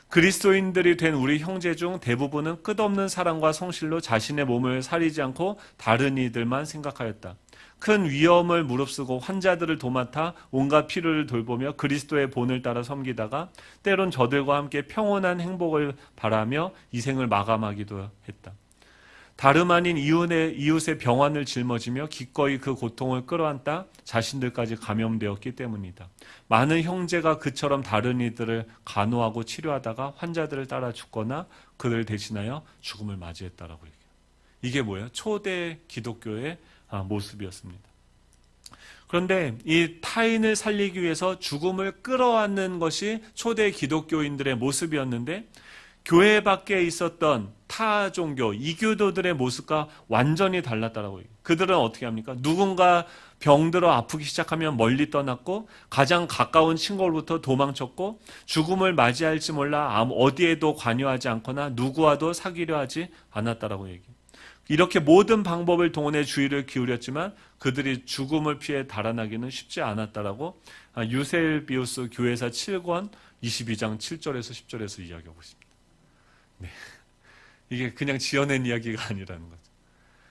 그리스도인들이 된 우리 형제 중 대부분은 끝없는 사랑과 성실로 자신의 몸을 사리지 않고 다른 이들만 생각하였다. 큰 위험을 무릅쓰고 환자들을 도맡아 온갖 필요를 돌보며 그리스도의 본을 따라 섬기다가 때론 저들과 함께 평온한 행복을 바라며 이 생을 마감하기도 했다. 다름 아닌 이웃의 병환을 짊어지며 기꺼이 그 고통을 끌어안다 자신들까지 감염되었기 때문이다. 많은 형제가 그처럼 다른 이들을 간호하고 치료하다가 환자들을 따라 죽거나 그들 대신하여 죽음을 맞이했다라고 얘기해요. 이게 뭐예요? 초대 기독교의 모습이었습니다. 그런데 이 타인을 살리기 위해서 죽음을 끌어안는 것이 초대 기독교인들의 모습이었는데 교회 밖에 있었던 타 종교, 이교도들의 모습과 완전히 달랐다라고 해요. 그들은 어떻게 합니까? 누군가 병들어 아프기 시작하면 멀리 떠났고 가장 가까운 친구로부터 도망쳤고 죽음을 맞이할지 몰라 어디에도 관여하지 않거나 누구와도 사귀려 하지 않았다라고 얘기해요. 이렇게 모든 방법을 동원해 주의를 기울였지만 그들이 죽음을 피해 달아나기는 쉽지 않았다라고 유셀비우스 교회사 7권 22장 7절에서 10절에서 이야기하고 있습니다. 네. 이게 그냥 지어낸 이야기가 아니라는 거죠.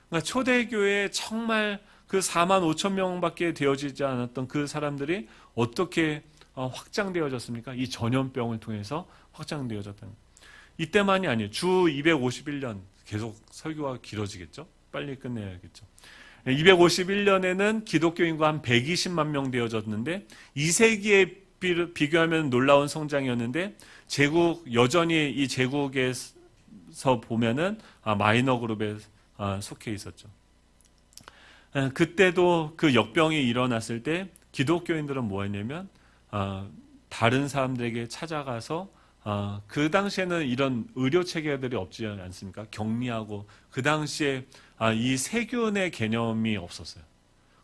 그러니까 초대교회에 정말 그 4만 5천 명밖에 되어지지 않았던 그 사람들이 어떻게 확장되어졌습니까? 이 전염병을 통해서 확장되어졌다는 거예요. 이때만이 아니에요. 주 251년 계속 설교가 길어지겠죠? 빨리 끝내야겠죠. 251년에는 기독교 인구가 한 120만 명 되어졌는데 2세기에 비교하면 놀라운 성장이었는데 제국 여전히 이 제국에서 보면은 마이너 그룹에 속해 있었죠. 그때도 그 역병이 일어났을 때 기독교인들은 뭐 했냐면 다른 사람들에게 찾아가서 그 당시에는 이런 의료 체계들이 없지 않습니까? 격리하고 그 당시에 이 세균의 개념이 없었어요.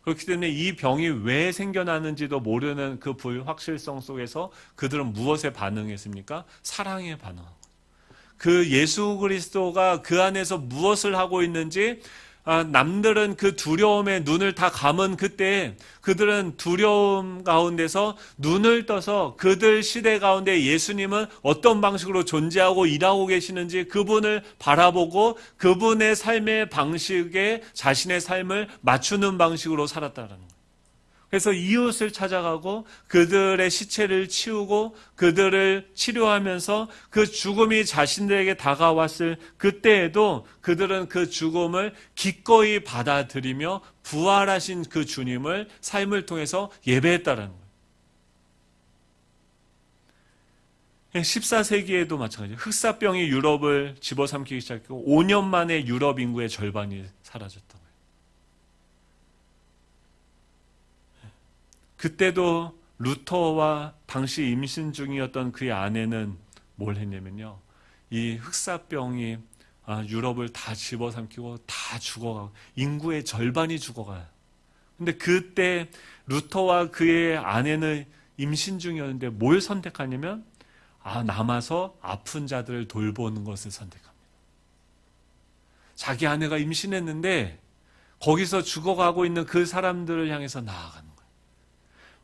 그렇기 때문에 이 병이 왜 생겨나는지도 모르는 그 불확실성 속에서 그들은 무엇에 반응했습니까? 사랑에 반응한 거죠. 그 예수 그리스도가 그 안에서 무엇을 하고 있는지 남들은 그 두려움에 눈을 다 감은 그때 그들은 두려움 가운데서 눈을 떠서 그들 시대 가운데 예수님은 어떤 방식으로 존재하고 일하고 계시는지 그분을 바라보고 그분의 삶의 방식에 자신의 삶을 맞추는 방식으로 살았다는 거예요. 그래서 이웃을 찾아가고 그들의 시체를 치우고 그들을 치료하면서 그 죽음이 자신들에게 다가왔을 그때에도 그들은 그 죽음을 기꺼이 받아들이며 부활하신 그 주님을 삶을 통해서 예배했다라는 거예요. 14세기에도 마찬가지예요. 흑사병이 유럽을 집어삼키기 시작했고 5년 만에 유럽 인구의 절반이 사라졌다. 그때도 루터와 당시 임신 중이었던 그의 아내는 뭘 했냐면요. 이 흑사병이 유럽을 다 집어삼키고 다 죽어가고 인구의 절반이 죽어가요. 근데 그때 루터와 그의 아내는 임신 중이었는데 뭘 선택하냐면 남아서 아픈 자들을 돌보는 것을 선택합니다. 자기 아내가 임신했는데 거기서 죽어가고 있는 그 사람들을 향해서 나아가는 거예요.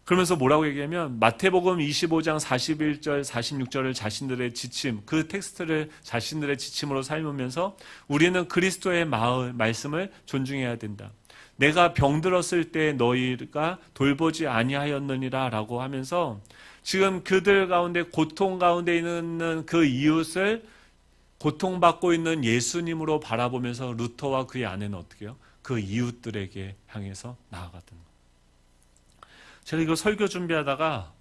그러면서 뭐라고 얘기하면 마태복음 25장 41절 46절을 자신들의 지침, 그 텍스트를 자신들의 지침으로 삶으면서 우리는 그리스도의 말씀을 존중해야 된다. 내가 병들었을 때 너희가 돌보지 아니하였느니라 라고 하면서 지금 그들 가운데 고통 가운데 있는 그 이웃을 고통받고 있는 예수님으로 바라보면서 루터와 그의 아내는 어떻게 해요? 그 이웃들에게 향해서 나아갔던 거예요. 제가 이거 설교 준비하다가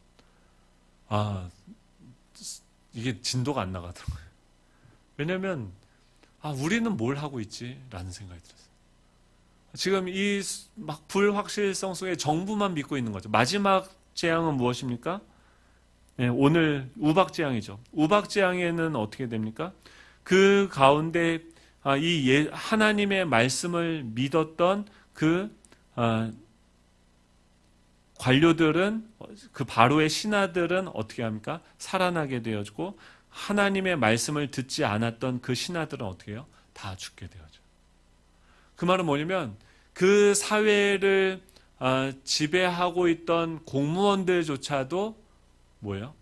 이게 진도가 안 나가더라고요. 왜냐하면 우리는 뭘 하고 있지? 라는 생각이 들었어요. 지금 이 막 불확실성 속에 정부만 믿고 있는 거죠. 마지막 재앙은 무엇입니까? 네, 오늘 우박재앙이죠. 우박재앙에는 어떻게 됩니까? 그 가운데 하나님의 말씀을 믿었던 그 관료들은 그 바로의 신하들은 어떻게 합니까? 살아나게 되어지고 하나님의 말씀을 듣지 않았던 그 신하들은 어떻게 해요? 다 죽게 되어져. 그 말은 뭐냐면 그 사회를 지배하고 있던 공무원들조차도 뭐예요?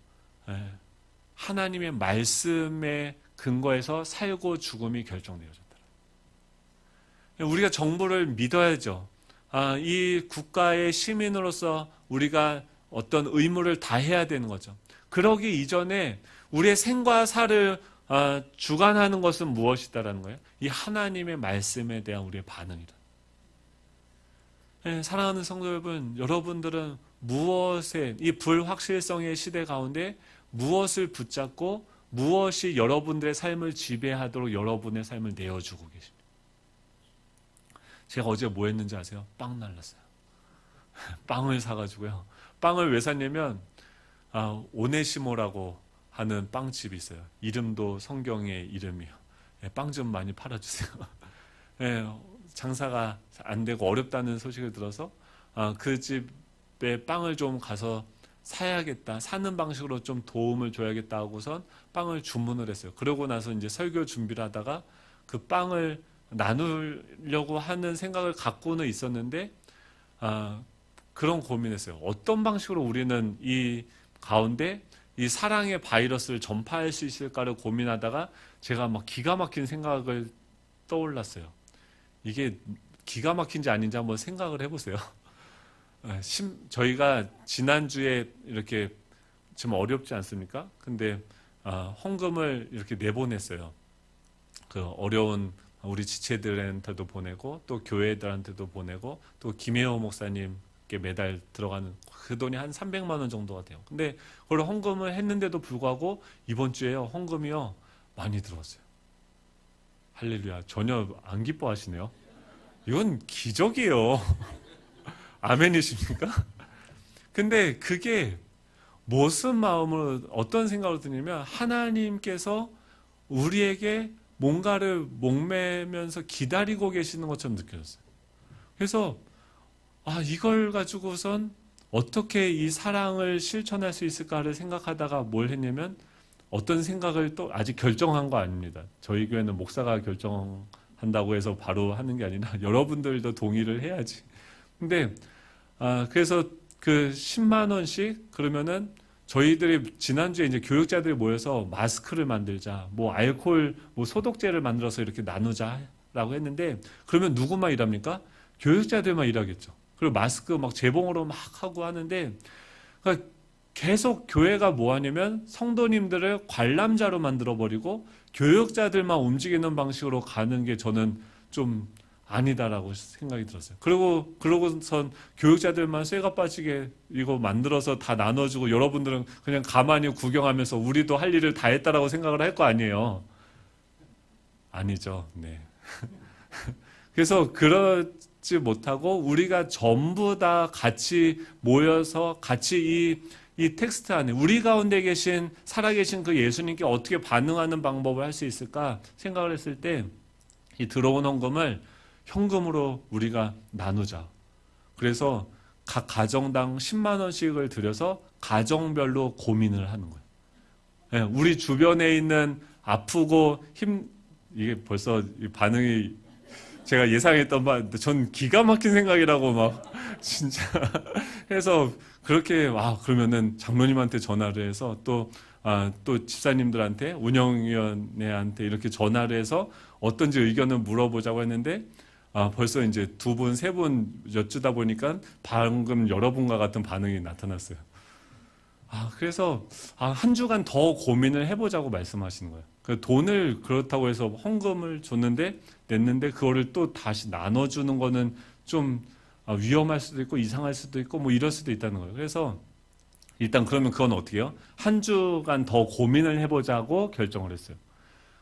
하나님의 말씀에 근거해서 살고 죽음이 결정되어졌다. 우리가 정부를 믿어야죠. 이 국가의 시민으로서 우리가 어떤 의무를 다해야 되는 거죠. 그러기 이전에 우리의 생과 사를 주관하는 것은 무엇이다라는 거예요? 이 하나님의 말씀에 대한 우리의 반응이다. 사랑하는 성도 여러분, 여러분들은 무엇에 이 불확실성의 시대 가운데 무엇을 붙잡고 무엇이 여러분들의 삶을 지배하도록 여러분의 삶을 내어주고 계십니까? 제가 어제 뭐 했는지 아세요? 빵 날랐어요. 빵을 사가지고요. 빵을 왜 샀냐면 오네시모라고 하는 빵집이 있어요. 이름도 성경의 이름이에요. 빵 좀 많이 팔아주세요. 장사가 안 되고 어렵다는 소식을 들어서 그 집에 빵을 좀 가서 사야겠다. 사는 방식으로 좀 도움을 줘야겠다 하고선 빵을 주문을 했어요. 그러고 나서 이제 설교 준비를 하다가 그 빵을 나누려고 하는 생각을 갖고는 있었는데 그런 고민했어요. 어떤 방식으로 우리는 이 가운데 이 사랑의 바이러스를 전파할 수 있을까를 고민하다가 제가 막 기가 막힌 생각을 떠올랐어요. 이게 기가 막힌지 아닌지 한번 생각을 해보세요. 저희가 지난주에 이렇게 좀 어렵지 않습니까? 근데 헌금을 이렇게 내보냈어요. 그 어려운 우리 지체들한테도 보내고 또 교회들한테도 보내고 또 김혜호 목사님께 매달 들어가는 그 돈이 한 300만 원 정도가 돼요. 근데 그걸 헌금을 했는데도 불구하고 이번 주에요, 헌금이요, 많이 들어왔어요. 할렐루야. 전혀 안 기뻐하시네요. 이건 기적이에요. 아멘이십니까? 근데 그게 무슨 마음으로, 어떤 생각으로 드냐면 하나님께서 우리에게 뭔가를 목매면서 기다리고 계시는 것처럼 느껴졌어요. 그래서 이걸 가지고선 어떻게 이 사랑을 실천할 수 있을까를 생각하다가 뭘 했냐면, 어떤 생각을 또 아직 결정한 거 아닙니다. 저희 교회는 목사가 결정한다고 해서 바로 하는 게 아니라 여러분들도 동의를 해야지. 근데 그래서 그 10만 원씩, 그러면은 저희들이 지난주에 이제 교육자들이 모여서 마스크를 만들자, 뭐 알코올, 뭐 소독제를 만들어서 이렇게 나누자라고 했는데, 그러면 누구만 일합니까? 교육자들만 일하겠죠. 그리고 마스크 막 재봉으로 막 하고 하는데, 그러니까 계속 교회가 뭐 하냐면 성도님들을 관람자로 만들어버리고 교육자들만 움직이는 방식으로 가는 게 저는 좀 아니다라고 생각이 들었어요. 그러고선 교육자들만 쇠가 빠지게 이거 만들어서 다 나눠주고 여러분들은 그냥 가만히 구경하면서 우리도 할 일을 다 했다라고 생각을 할 거 아니에요. 아니죠. 네. 그래서 그러지 못하고 우리가 전부 다 같이 모여서 같이 이 텍스트 안에 우리 가운데 계신 살아계신 그 예수님께 어떻게 반응하는 방법을 할 수 있을까 생각을 했을 때, 이 들어온 헌금을 현금으로 우리가 나누자. 그래서 각 가정당 10만 원씩을 들여서 가정별로 고민을 하는 거예요. 네, 우리 주변에 있는 아프고 이게 벌써 반응이 제가 예상했던 바, 전 기가 막힌 생각이라고 막 진짜 해서 그렇게 그러면은 장로님한테 전화를 해서 또 집사님들한테, 운영위원회한테 이렇게 전화를 해서 어떤지 의견을 물어보자고 했는데, 벌써 이제 2분, 3분 여쭈다 보니까 방금 여러분과 같은 반응이 나타났어요. 그래서 한 주간 더 고민을 해보자고 말씀하시는 거예요. 그 돈을 그렇다고 해서 헌금을 냈는데 그거를 또 다시 나눠주는 거는 좀 위험할 수도 있고 이상할 수도 있고 뭐 이럴 수도 있다는 거예요. 그래서 일단 그러면 그건 어떻게 해요? 한 주간 더 고민을 해보자고 결정을 했어요.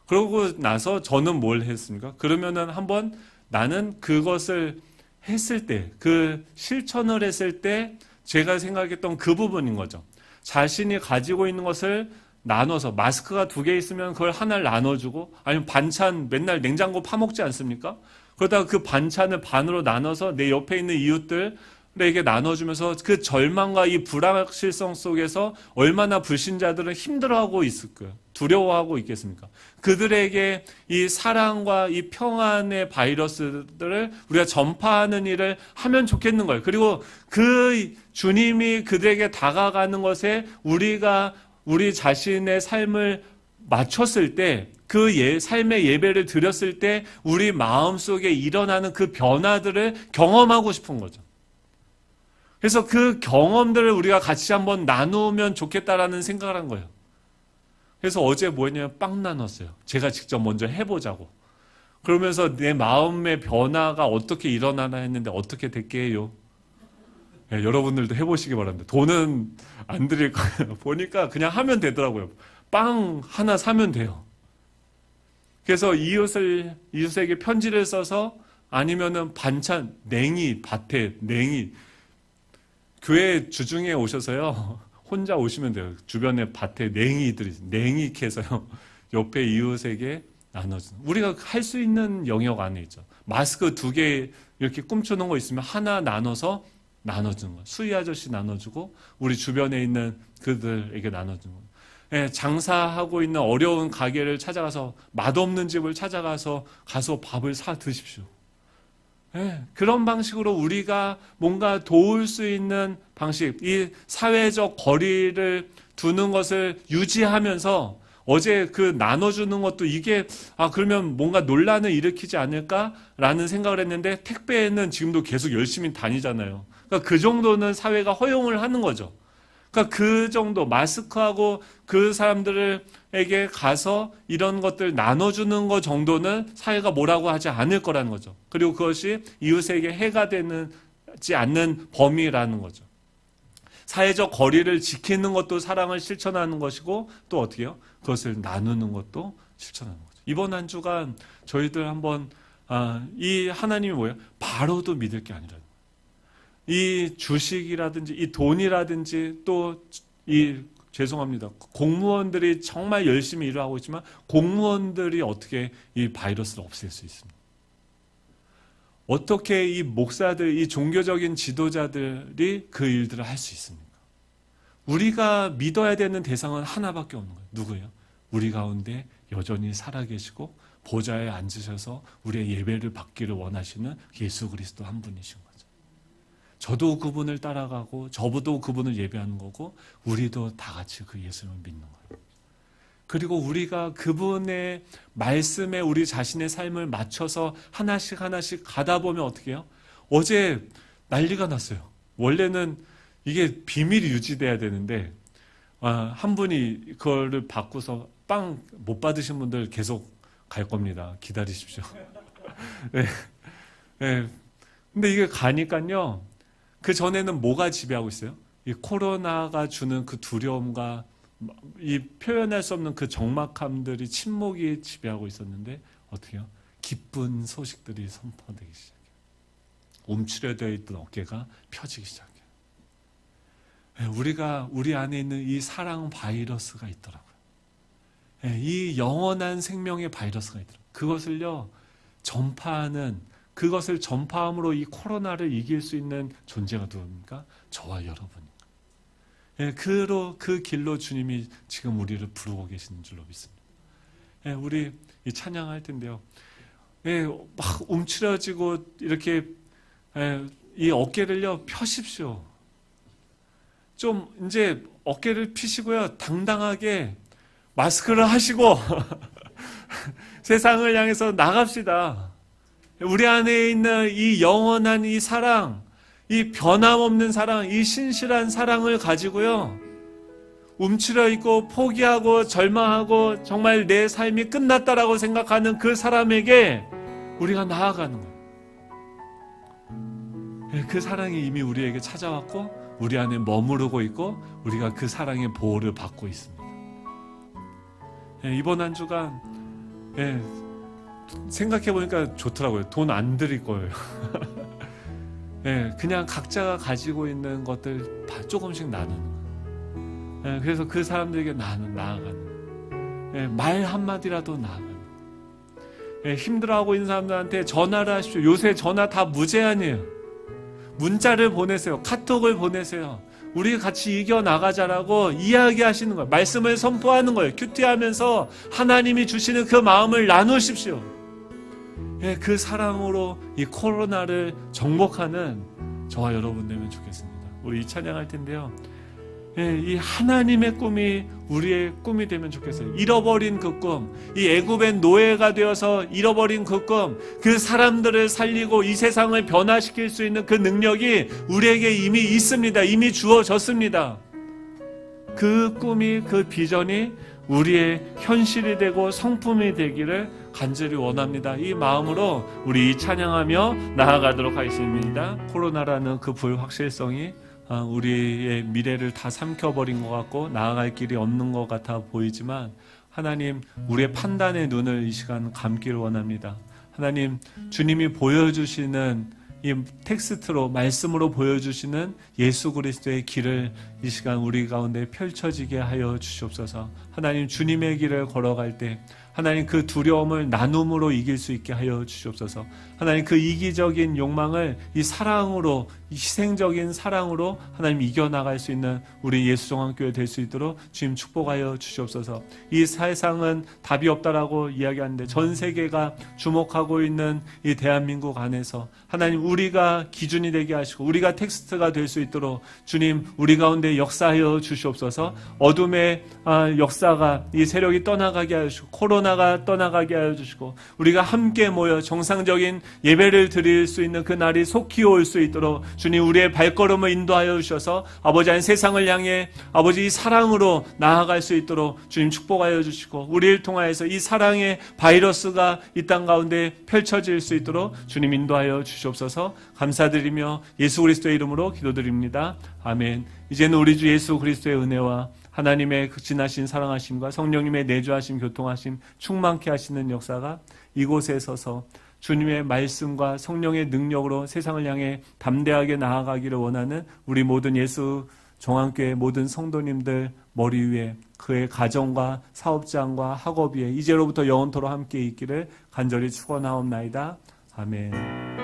그러고 나서 저는 뭘 했습니까? 그러면은 한번 나는 그것을 했을 때, 그 실천을 했을 때 제가 생각했던 그 부분인 거죠. 자신이 가지고 있는 것을 나눠서, 마스크가 2개 있으면 그걸 하나를 나눠주고, 아니면 반찬 맨날 냉장고 파먹지 않습니까? 그러다가 그 반찬을 반으로 나눠서 내 옆에 있는 이웃들에게 나눠주면서 그 절망과 이 불확실성 속에서 얼마나 불신자들은 힘들어하고 있을 거예요. 두려워하고 있겠습니까? 그들에게 이 사랑과 이 평안의 바이러스들을 우리가 전파하는 일을 하면 좋겠는 거예요. 그리고 그 주님이 그들에게 다가가는 것에 우리가 우리 자신의 삶을 맞췄을 때, 그 삶의 예배를 드렸을 때 우리 마음속에 일어나는 그 변화들을 경험하고 싶은 거죠. 그래서 그 경험들을 우리가 같이 한번 나누면 좋겠다라는 생각을 한 거예요. 그래서 어제 뭐 했냐면 빵 나눴어요. 제가 직접 먼저 해보자고. 그러면서 내 마음의 변화가 어떻게 일어나나 했는데 어떻게 됐게요? 네, 여러분들도 해보시기 바랍니다. 돈은 안 드릴 거예요. 보니까 그냥 하면 되더라고요. 빵 하나 사면 돼요. 그래서 이웃에게 편지를 써서, 아니면은 반찬, 밭에 냉이, 교회 주중에 오셔서요, 혼자 오시면 돼요. 주변에 밭에 냉이 캐서요, 옆에 이웃에게 나눠주는. 우리가 할 수 있는 영역 안에 있죠. 마스크 2개 이렇게 꿈쳐놓은 거 있으면 하나 나눠서 나눠주는 거예요. 수희 아저씨 나눠주고, 우리 주변에 있는 그들에게 나눠주는 거예요. 예, 장사하고 있는 어려운 가게를 찾아가서, 맛없는 집을 찾아가서 가서 밥을 사 드십시오. 예, 그런 방식으로 우리가 뭔가 도울 수 있는 방식, 이 사회적 거리를 두는 것을 유지하면서, 어제 그 나눠주는 것도 이게 그러면 뭔가 논란을 일으키지 않을까라는 생각을 했는데, 택배는 지금도 계속 열심히 다니잖아요. 그러니까 그 정도는 사회가 허용을 하는 거죠. 그러니까 그 정도 마스크하고 그 사람들에게 가서 이런 것들 나눠주는 것 정도는 사회가 뭐라고 하지 않을 거라는 거죠. 그리고 그것이 이웃에게 해가 되지 않는 범위라는 거죠. 사회적 거리를 지키는 것도 사랑을 실천하는 것이고 또 어떻게요? 그것을 나누는 것도 실천하는 거죠. 이번 한 주간 저희들 한번 이 하나님이 뭐예요? 바로도 믿을 게 아니라 이 주식이라든지 이 돈이라든지 또 죄송합니다. 공무원들이 정말 열심히 일을 하고 있지만 공무원들이 어떻게 이 바이러스를 없앨 수 있습니까? 어떻게 이 목사들, 이 종교적인 지도자들이 그 일들을 할 수 있습니까? 우리가 믿어야 되는 대상은 하나밖에 없는 거예요. 누구예요? 우리 가운데 여전히 살아계시고 보좌에 앉으셔서 우리의 예배를 받기를 원하시는 예수 그리스도 한 분이신 거죠. 저도 그분을 따라가고 저도 그분을 예배하는 거고 우리도 다 같이 그 예수님을 믿는 거예요. 그리고 우리가 그분의 말씀에 우리 자신의 삶을 맞춰서 하나씩 가다 보면 어떻게 해요? 어제 난리가 났어요. 원래는 이게 비밀이 유지돼야 되는데 한 분이 그거를 받고서 빵 못 받으신 분들 계속 갈 겁니다. 기다리십시오. 네. 네. 근데 이게 가니까요. 그 전에는 뭐가 지배하고 있어요? 이 코로나가 주는 그 두려움과 이 표현할 수 없는 그 적막함들이 침묵이 지배하고 있었는데 어떻게 해요? 기쁜 소식들이 선포되기 시작해요. 움츠려져 있던 어깨가 펴지기 시작해요. 우리가 우리 안에 있는 이 사랑 바이러스가 있더라고요. 이 영원한 생명의 바이러스가 있더라고요. 그것을요 전파하는 그것을 전파함으로 이 코로나를 이길 수 있는 존재가 누굽니까? 저와 여러분입니다. 그 길로 주님이 지금 우리를 부르고 계시는 줄로 믿습니다. 우리 이 찬양할 텐데요. 막 움츠러지고 이렇게 이 어깨를요 펴십시오. 좀 이제 어깨를 펴시고요. 당당하게 마스크를 하시고 세상을 향해서 나갑시다. 우리 안에 있는 이 영원한 이 사랑, 이 변함없는 사랑, 이 신실한 사랑을 가지고요. 움츠려 있고 포기하고 절망하고 정말 내 삶이 끝났다라고 생각하는 그 사람에게 우리가 나아가는 거예요. 그 사랑이 이미 우리에게 찾아왔고 우리 안에 머무르고 있고 우리가 그 사랑의 보호를 받고 있습니다. 이번 한 주간 생각해보니까 좋더라고요. 돈 안 드릴 거예요. 그냥 각자가 가지고 있는 것들 다 조금씩 나누는 거예요. 그래서 그 사람들에게 나아가는 말 한마디라도 나아가는 힘들어하고 있는 사람들한테 전화를 하십시오. 요새 전화 다 무제한이에요. 문자를 보내세요. 카톡을 보내세요. 우리 같이 이겨나가자라고 이야기하시는 거예요. 말씀을 선포하는 거예요. 큐티하면서 하나님이 주시는 그 마음을 나누십시오. 그 사랑으로 이 코로나를 정복하는 저와 여러분 되면 좋겠습니다. 우리 이 찬양할 텐데요. 이 하나님의 꿈이 우리의 꿈이 되면 좋겠어요. 잃어버린 그 꿈, 이 애굽의 노예가 되어서 잃어버린 그 꿈, 그 사람들을 살리고 이 세상을 변화시킬 수 있는 그 능력이 우리에게 이미 있습니다. 이미 주어졌습니다. 그 꿈이, 그 비전이 우리의 현실이 되고 성품이 되기를 간절히 원합니다. 이 마음으로 우리 이 찬양하며 나아가도록 하겠습니다. 코로나라는 그 불확실성이 우리의 미래를 다 삼켜버린 것 같고 나아갈 길이 없는 것 같아 보이지만 하나님 우리의 판단의 눈을 이 시간 감기를 원합니다. 하나님 주님이 보여주시는 이 텍스트로 말씀으로 보여주시는 예수 그리스도의 길을 이 시간 우리 가운데 펼쳐지게 하여 주시옵소서. 하나님 주님의 길을 걸어갈 때 하나님 그 두려움을 나눔으로 이길 수 있게 하여 주시옵소서. 하나님 그 이기적인 욕망을 이 사랑으로, 이 희생적인 사랑으로 하나님 이겨나갈 수 있는 우리 예수종합교회 될 수 있도록 주님 축복하여 주시옵소서. 이 세상은 답이 없다라고 이야기하는데 전 세계가 주목하고 있는 이 대한민국 안에서 하나님 우리가 기준이 되게 하시고 우리가 텍스트가 될 수 있도록 주님 우리 가운데 가운데 역사하여 주시옵소서. 어둠의 역사가 이 세력이 떠나가게 하여 주시고 코로나가 떠나가게 하여 주시고 우리가 함께 모여 정상적인 예배를 드릴 수 있는 그 날이 속히 올 수 있도록 주님 우리의 발걸음을 인도하여 주셔서 아버지 한 세상을 향해 아버지 이 사랑으로 나아갈 수 있도록 주님 축복하여 주시고 우리를 통하여서 이 사랑의 바이러스가 이 땅 가운데 펼쳐질 수 있도록 주님 인도하여 주시옵소서. 감사드리며 예수 그리스도의 이름으로 기도드립니다. 아멘. 이제는 우리 주 예수 그리스도의 은혜와 하나님의 극진하신 사랑하심과 성령님의 내주하심 교통하심 충만케 하시는 역사가 이곳에 서서 주님의 말씀과 성령의 능력으로 세상을 향해 담대하게 나아가기를 원하는 우리 모든 예수 종안교회 모든 성도님들 머리 위에 그의 가정과 사업장과 학업 위에 이제로부터 영원토록 함께 있기를 간절히 축원하옵나이다. 아멘.